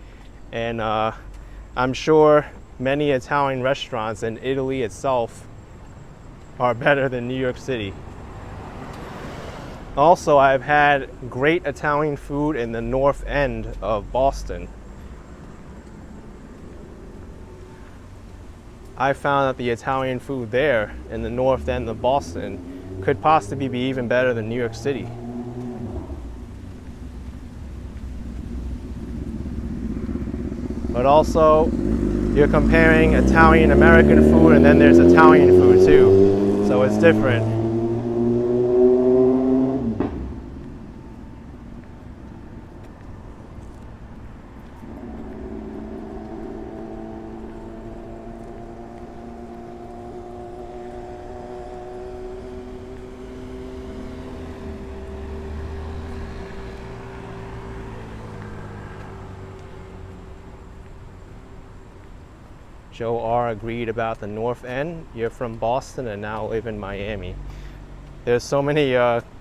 And I'm sure many Italian restaurants in Italy itself are better than New York City. Also, I've had great Italian food in the north end of Boston. I found that the Italian food there in the north end of Boston could possibly be even better than New York City. But also, you're comparing Italian American food, and then there's Italian food too, so it's different. Joe R. agreed about the North End. You're from Boston and now live in Miami. There's so many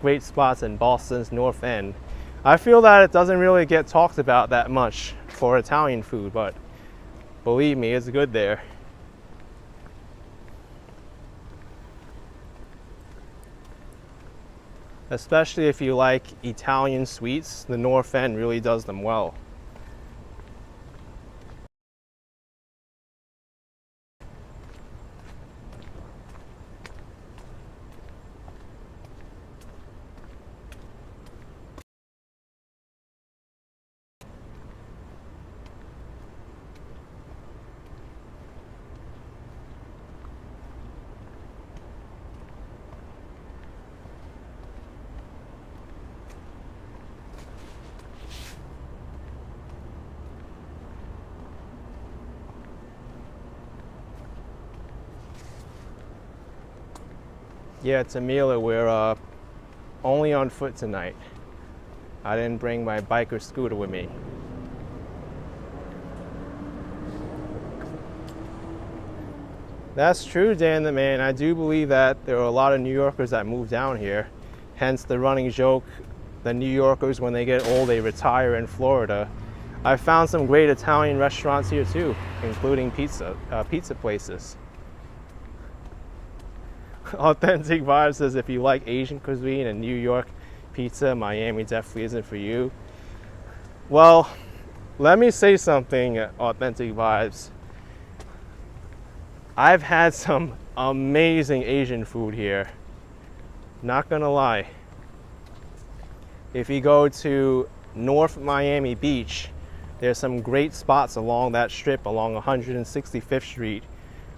great spots in Boston's North End. I feel that it doesn't really get talked about that much for Italian food, but believe me, it's good there. Especially if you like Italian sweets, the North End really does them well. Yeah, Tamila, we're only on foot tonight. I didn't bring my bike or scooter with me. That's true, Dan the Man. I do believe that there are a lot of New Yorkers that move down here. Hence the running joke, the New Yorkers, when they get old, they retire in Florida. I found some great Italian restaurants here too, including pizza places. Authentic Vibe says if you like Asian cuisine and New York pizza, Miami definitely isn't for you. Well, let me say something, Authentic Vibes. I've had some amazing Asian food here. Not gonna lie. If you go to North Miami Beach, there's some great spots along that strip along 165th Street,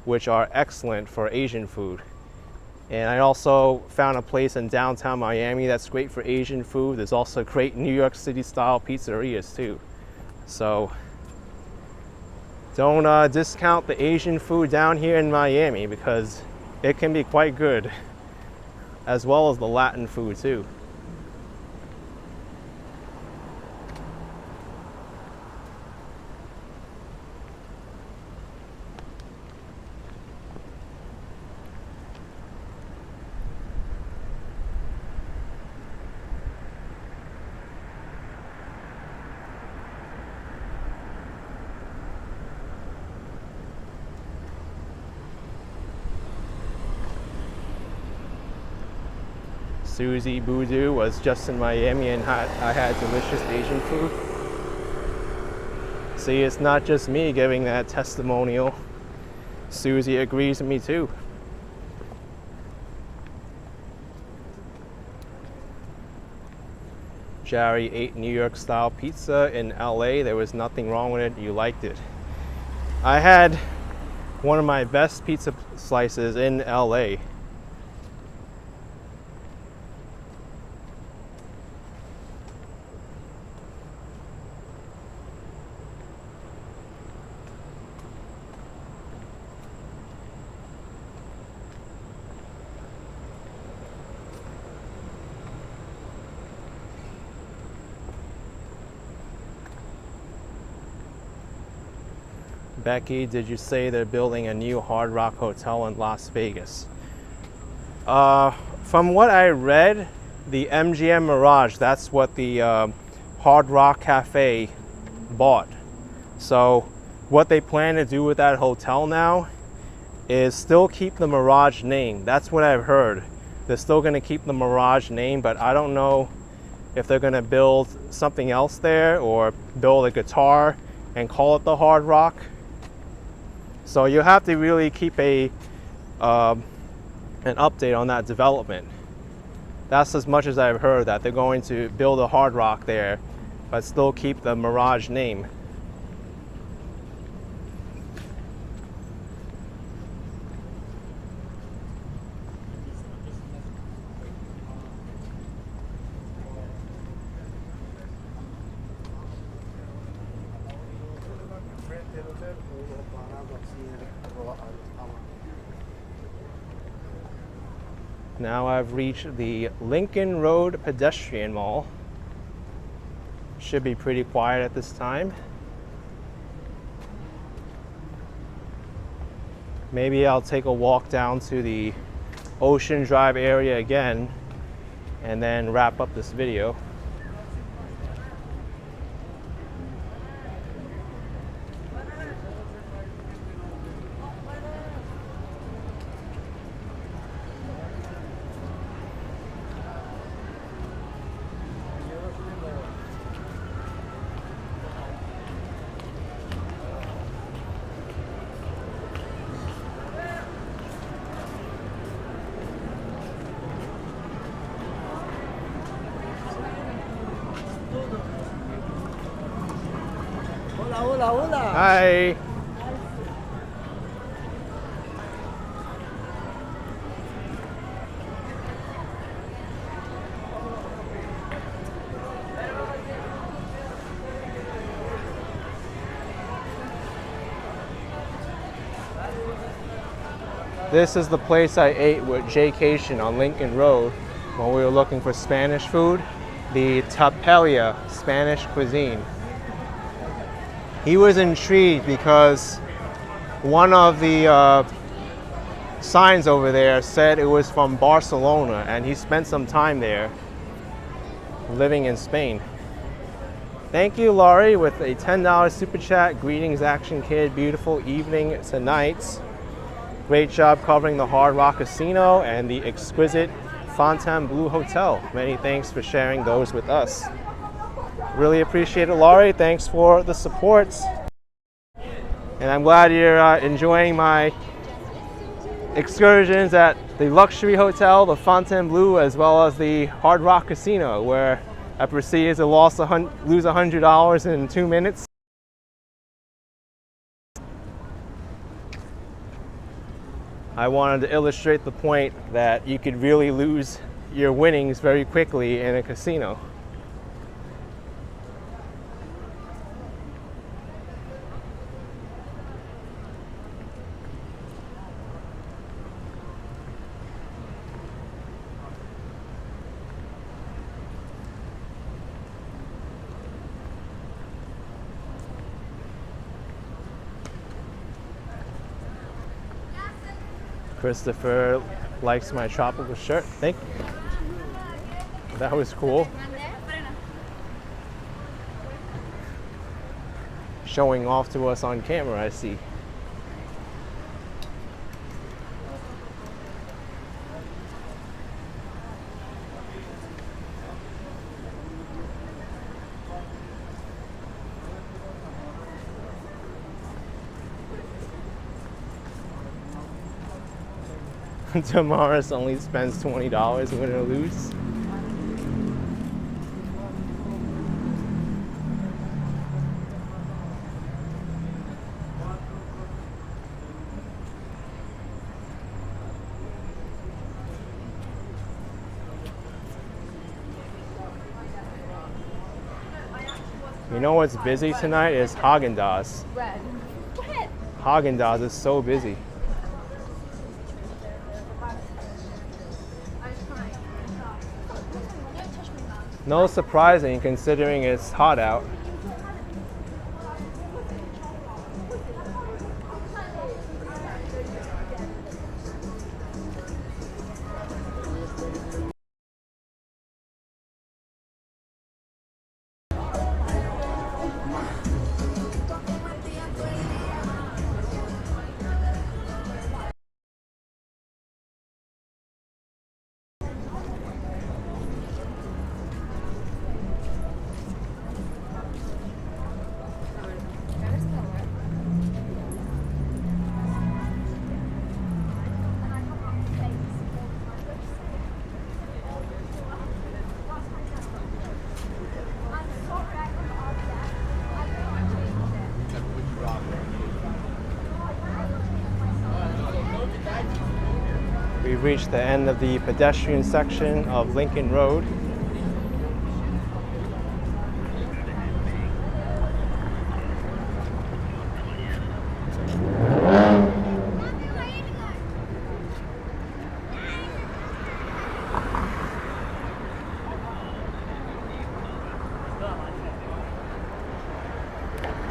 which are excellent for Asian food. And I also found a place in downtown Miami that's great for Asian food. There's also great New York City style pizzerias too. So don't discount the Asian food down here in Miami because it can be quite good, as well as the Latin food too. Susie Boudou was just in Miami and I had delicious Asian food. See, it's not just me giving that testimonial. Susie agrees with me too. Jerry ate New York style pizza in LA. There was nothing wrong with it. You liked it. I had one of my best pizza slices in LA. Becky, did you say they're building a new Hard Rock hotel in Las Vegas? From what I read, the MGM Mirage, that's what the Hard Rock Cafe bought. So what they plan to do with that hotel now is still keep the Mirage name. That's what I've heard. They're still going to keep the Mirage name, but I don't know if they're going to build something else there or build a guitar and call it the Hard Rock. So you have to really keep an update on that development. That's as much as I've heard, that they're going to build a Hard Rock there, but still keep the Mirage name. Now I've reached the Lincoln Road Pedestrian Mall. Should be pretty quiet at this time. Maybe I'll take a walk down to the Ocean Drive area again and then wrap up this video. Hola, hola. Hi. This is the place I ate with Jaycation on Lincoln Road when we were looking for Spanish food, the Tapelia Spanish cuisine. He was intrigued because one of the signs over there said it was from Barcelona, and he spent some time there living in Spain. Thank you, Laurie, with a $10 super chat. Greetings, Action Kid. Beautiful evening tonight. Great job covering the Hard Rock Casino and the exquisite Fontainebleau Hotel. Many thanks for sharing those with us. Really appreciate it, Laurie. Thanks for the support. And I'm glad you're enjoying my excursions at the luxury hotel, the Fontainebleau, as well as the Hard Rock Casino, where I proceeded to lose $100 in 2 minutes. I wanted to illustrate the point that you could really lose your winnings very quickly in a casino. Christopher likes my tropical shirt. Thank you. That was cool. Showing off to us on camera, I see. Damaris only spends $20 win or lose. You know what's busy tonight is Haagen-Dazs. Haagen-Dazs is so busy. No surprising considering it's hot out. We've reached the end of the pedestrian section of Lincoln Road.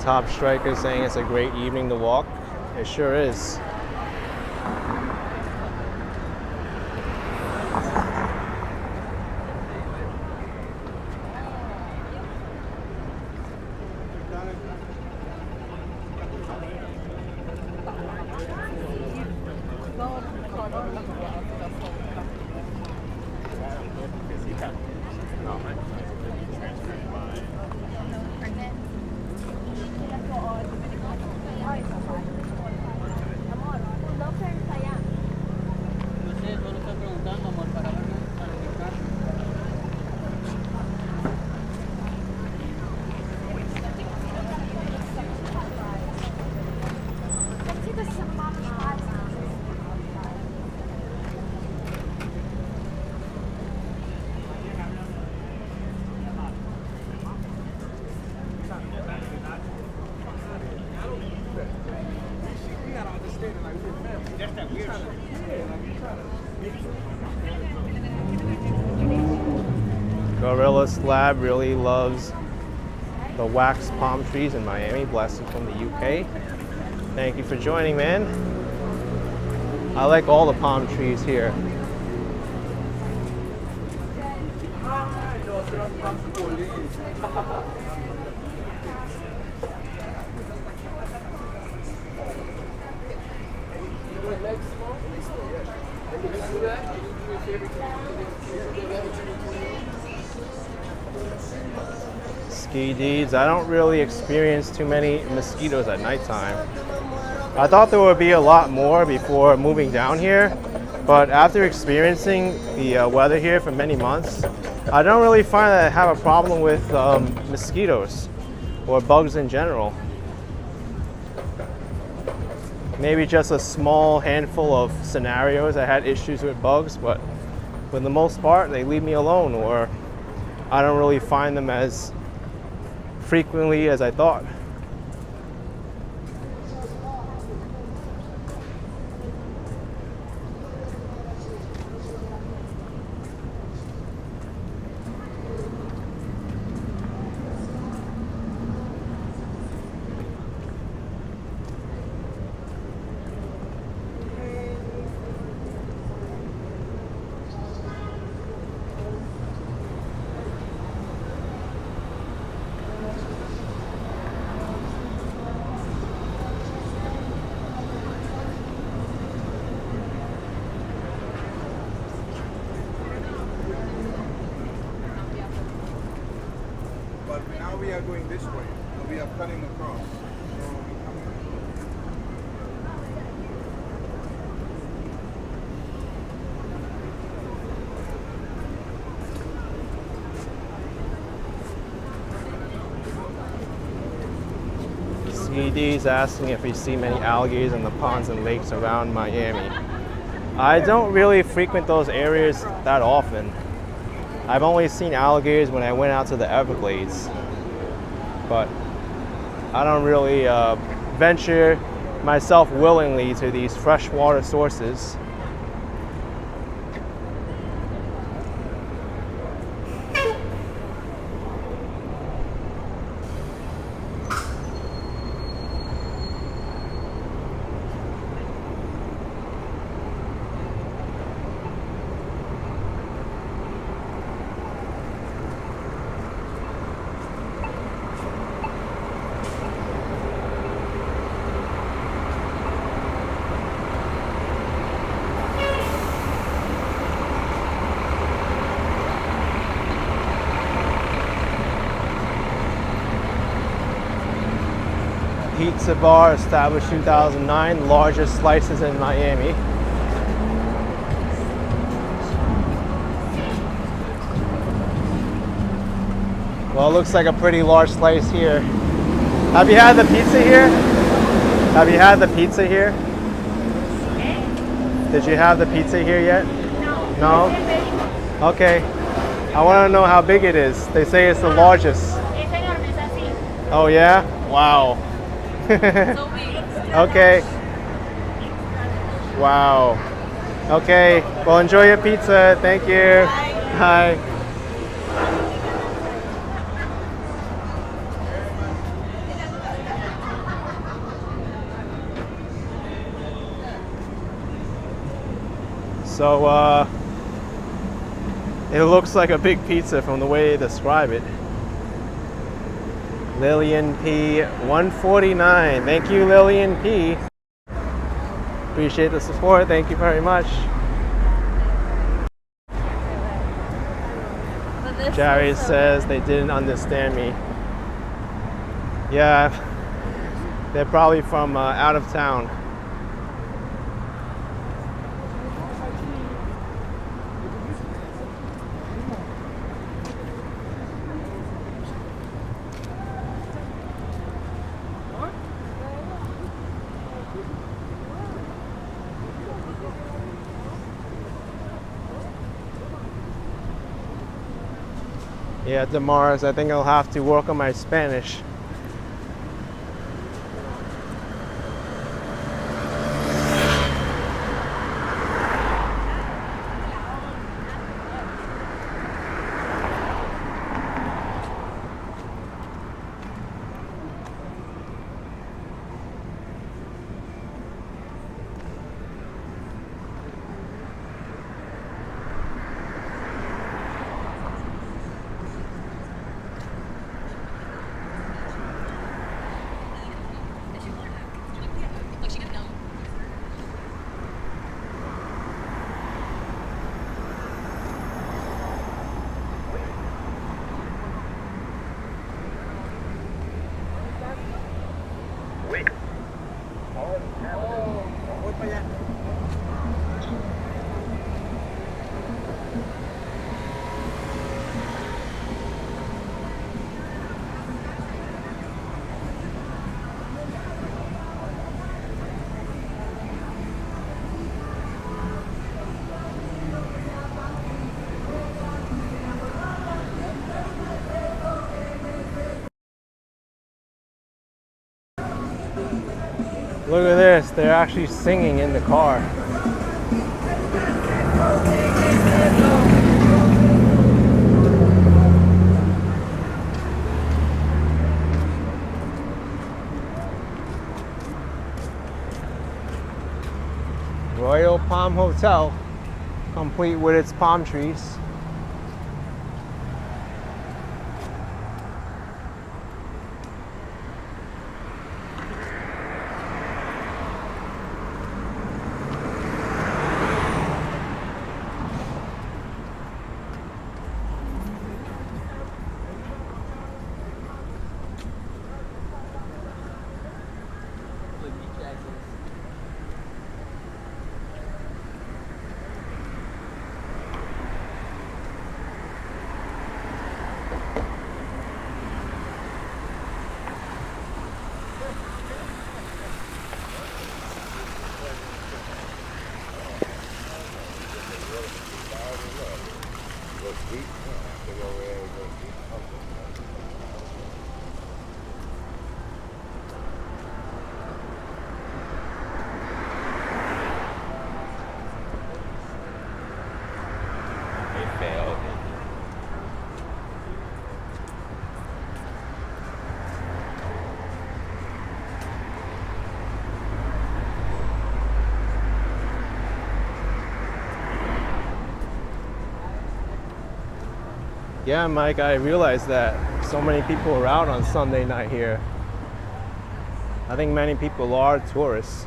Top Striker saying it's a great evening to walk. It sure is. Gorilla Slab really loves the wax palm trees in Miami. Blessing from the UK. Thank you for joining, man. I like all the palm trees here. Ski deeds. I don't really experience too many mosquitoes at nighttime. I thought there would be a lot more before moving down here, but after experiencing the weather here for many months, I don't really find that I have a problem with mosquitoes or bugs in general. Maybe just a small handful of scenarios I had issues with bugs, but for the most part, they leave me alone, or I don't really find them as frequently as I thought. But now we are going this way. So we are cutting across. CD's asking if we see many alligators in the ponds and lakes around Miami. I don't really frequent those areas that often. I've only seen alligators when I went out to the Everglades, but I don't really venture myself willingly to these freshwater sources. Pizza bar established 2009, largest slices in Miami. Well, it looks like a pretty large slice here. Have you had the pizza here? Have you had the pizza here? Did you have the pizza here yet? No. No? Okay. I want to know how big it is. They say it's the largest. Oh yeah? Wow. Okay. Wow. Okay. Well, enjoy your pizza. Thank you. Bye. So, it looks like a big pizza from the way they describe it. Lillian P, 149. Thank you, Lillian P. Appreciate the support. Thank you very much. Jerry says they didn't understand me. Yeah, they're probably from out of town. Yeah, Damaris, I think I'll have to work on my Spanish. Look at this. They're actually singing in the car. Royal Palm Hotel, complete with its palm trees. Yeah, Mike, I realized that so many people are out on Sunday night here. I think many people are tourists.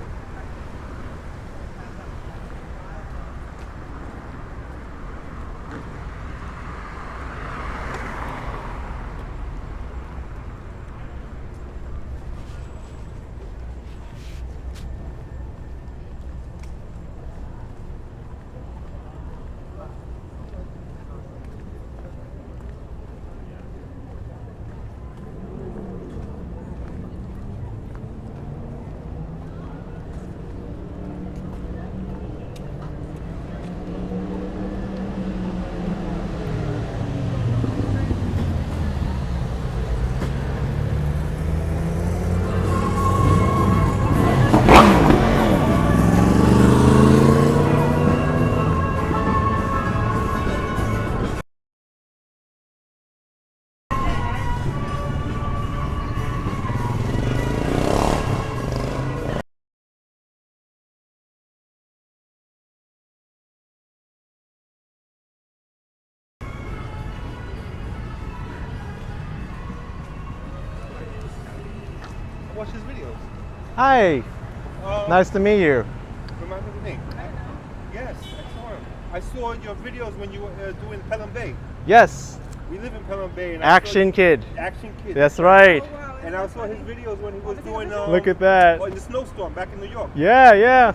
Watch his videos. Hi, nice to meet you. Remind me the name. Yes, I saw him. I saw your videos when you were doing Pelham Bay. Yes, We live in Pelham Bay. And Action Kid. Action Kid. That's right. And I saw his videos when he was doing. Look at that. In the snowstorm back in New York. Yeah, yeah.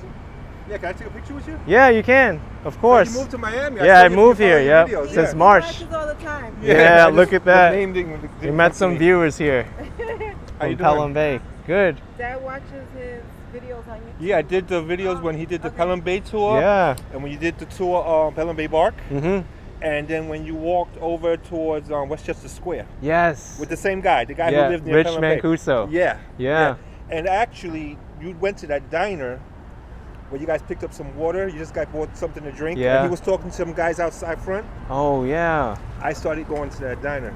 Yeah, can I take a picture with you? Yeah, you can. Of So course. you moved to Miami. Yeah, saw I you moved here, follow yeah, your videos, since yeah. March. Watches all the time. Yeah, I look just- at that. the name didn't We met some me. viewers here How you from Pelham doing? Bay. Good. Dad watches his videos on YouTube. Yeah, I did the videos when he did the Okay. Pelham Bay tour. Yeah. And when you did the tour Pelham Bay Bark. Mm-hmm. And then when you walked over towards Westchester Square Yes. with the same guy, the guy Yeah, who lived near Rich Pelham Bay. Mancuso. Yeah. Yeah. And actually, you went to that diner where you guys picked up some water. You just guys bought something to drink. Yeah. And he was talking to some guys outside front. Oh, yeah. I started going to that diner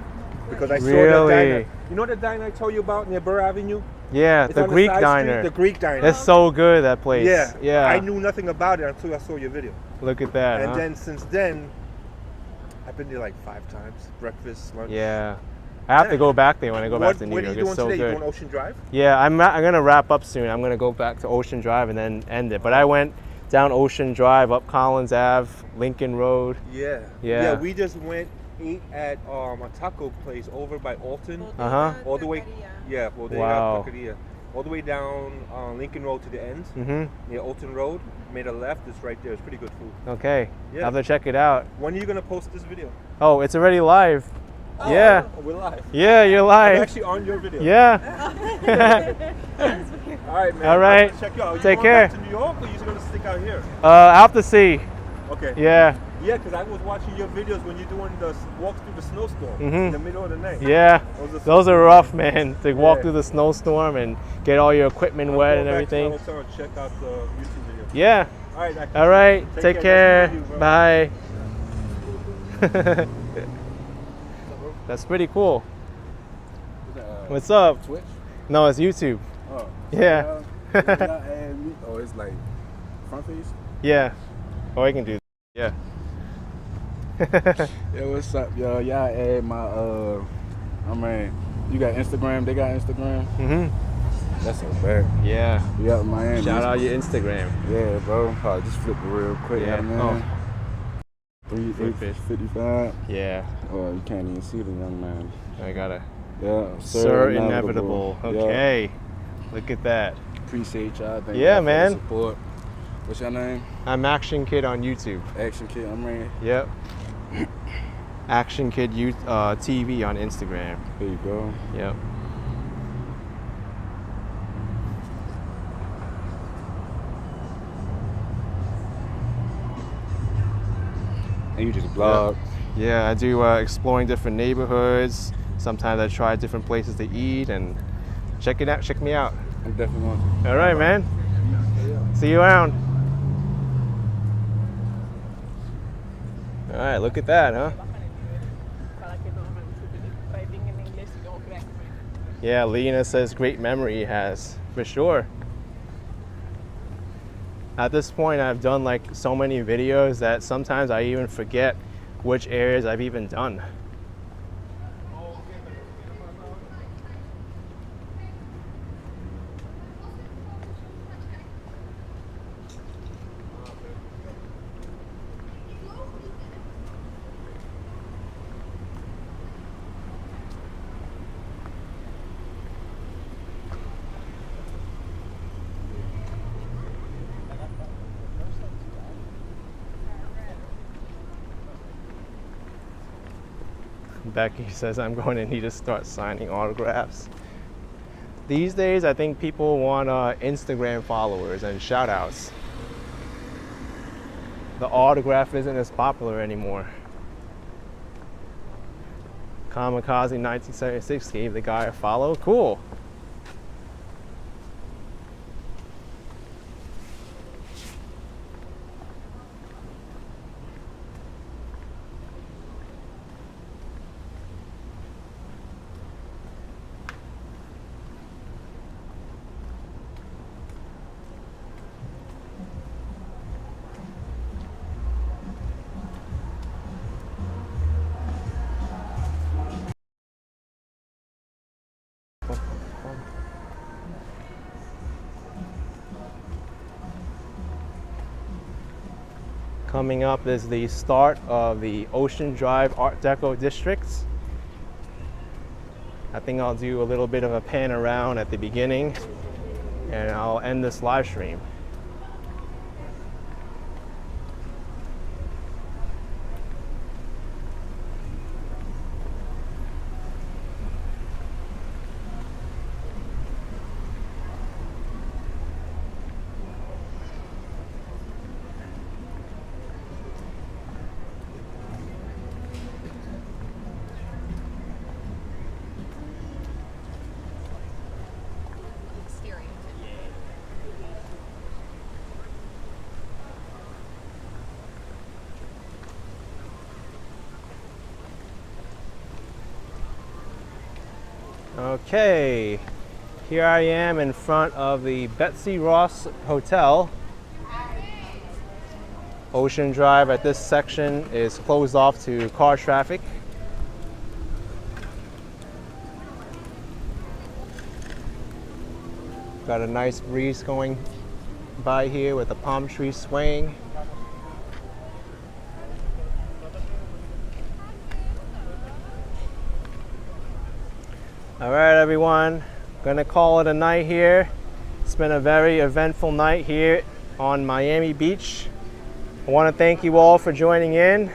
because I saw Really? that diner. You know the diner I told you about near Burr Avenue? Yeah, It's the on Greek side diner. Street, the Greek diner. It's so good, that place. Yeah. Yeah. I knew nothing about it until I saw your video. Look at that, And huh? then since then, I've been there like 5 times. Breakfast, lunch. Yeah. I have to go back there when I go back to New What York. are you doing It's so today? You good. doing Ocean Drive? Yeah, I'm going to wrap up soon. I'm going to go back to Ocean Drive and then end it. But I went down Ocean Drive, up Collins Ave, Lincoln Road. Yeah. Yeah. Yeah, we just went, ate at a taco place over by Alton. Uh-huh. All the way, yeah, Bodega Wow. Taqueria. All the way down Lincoln Road to the end, Mm-hmm. near Alton Road. Made a left, it's right there. It's pretty good food. Okay. Yeah. I'll have to check it out. When are you gonna post this video? Oh, it's already live. Yeah. Oh, we're live. Yeah, you're I'm live. actually on your video. Yeah. All right, man. All right. I'm gonna check you out. Are you Take going care. back to New York, or are you just gonna stick out here? I'll have to see. Okay. Yeah. Yeah, because I was watching your videos when you're doing the walk through the snowstorm Mm-hmm. in the middle of the night. Yeah, those are rough, man. To walk Yeah. through the snowstorm and get all your equipment I'm wet going and back to my everything. hotel and check out the YouTube video. Yeah. All right. I can All right. see you. Take care. Nice to meet you, bro. Bye. That's pretty cool. What's up? Twitch? No, it's YouTube. Oh. Yeah. Oh, it's like front face? Yeah. Oh, I can do that. Yeah. Yeah, what's up, y'all? Y'all add my, I mean, you got Instagram, they got Instagram? Mm-hmm. That's so bad. Yeah. We out in Miami. Shout out your Instagram. Yeah, bro. Oh, just flip it real quick, Yeah. man. Oh. 355. Yeah. Oh, you can't even see the young man. I gotta. Yeah, Sir Inevitable. Okay. Look at that. Appreciate y'all. Thank Yeah, y'all for the man. support. What's your name? I'm Action Kid on YouTube. Action Kid. I'm ready. Yep. Action Kid TV on Instagram. There you go. Yep. And you just blog. Yeah, I do exploring different neighborhoods. Sometimes I try different places to eat and check it out. Check me out. I'm definitely on. All right, man. See you around. All right, look at that, huh? Yeah, Lena says great memory he has, for sure. At this point, I've done like so many videos that sometimes I even forget which areas I've even done. Becky says I'm going to need to start signing autographs. These days, I think people want Instagram followers and shout outs. The autograph isn't as popular anymore. Kamikaze 1976 gave the guy a follow. Cool. Coming up is the start of the Ocean Drive Art Deco District. I think I'll do a little bit of a pan around at the beginning and I'll end this live stream. Okay, here I am in front of the Betsy Ross Hotel. Ocean Drive at this section is closed off to car traffic. Got a nice breeze going by here with the palm trees swaying. All right, everyone, gonna call it a night here. It's been a very eventful night here on Miami Beach. I want to thank you all for joining in.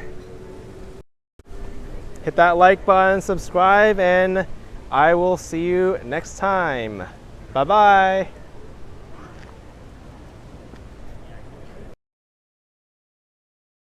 Hit that like button, subscribe, and I will see you next time. Bye-bye.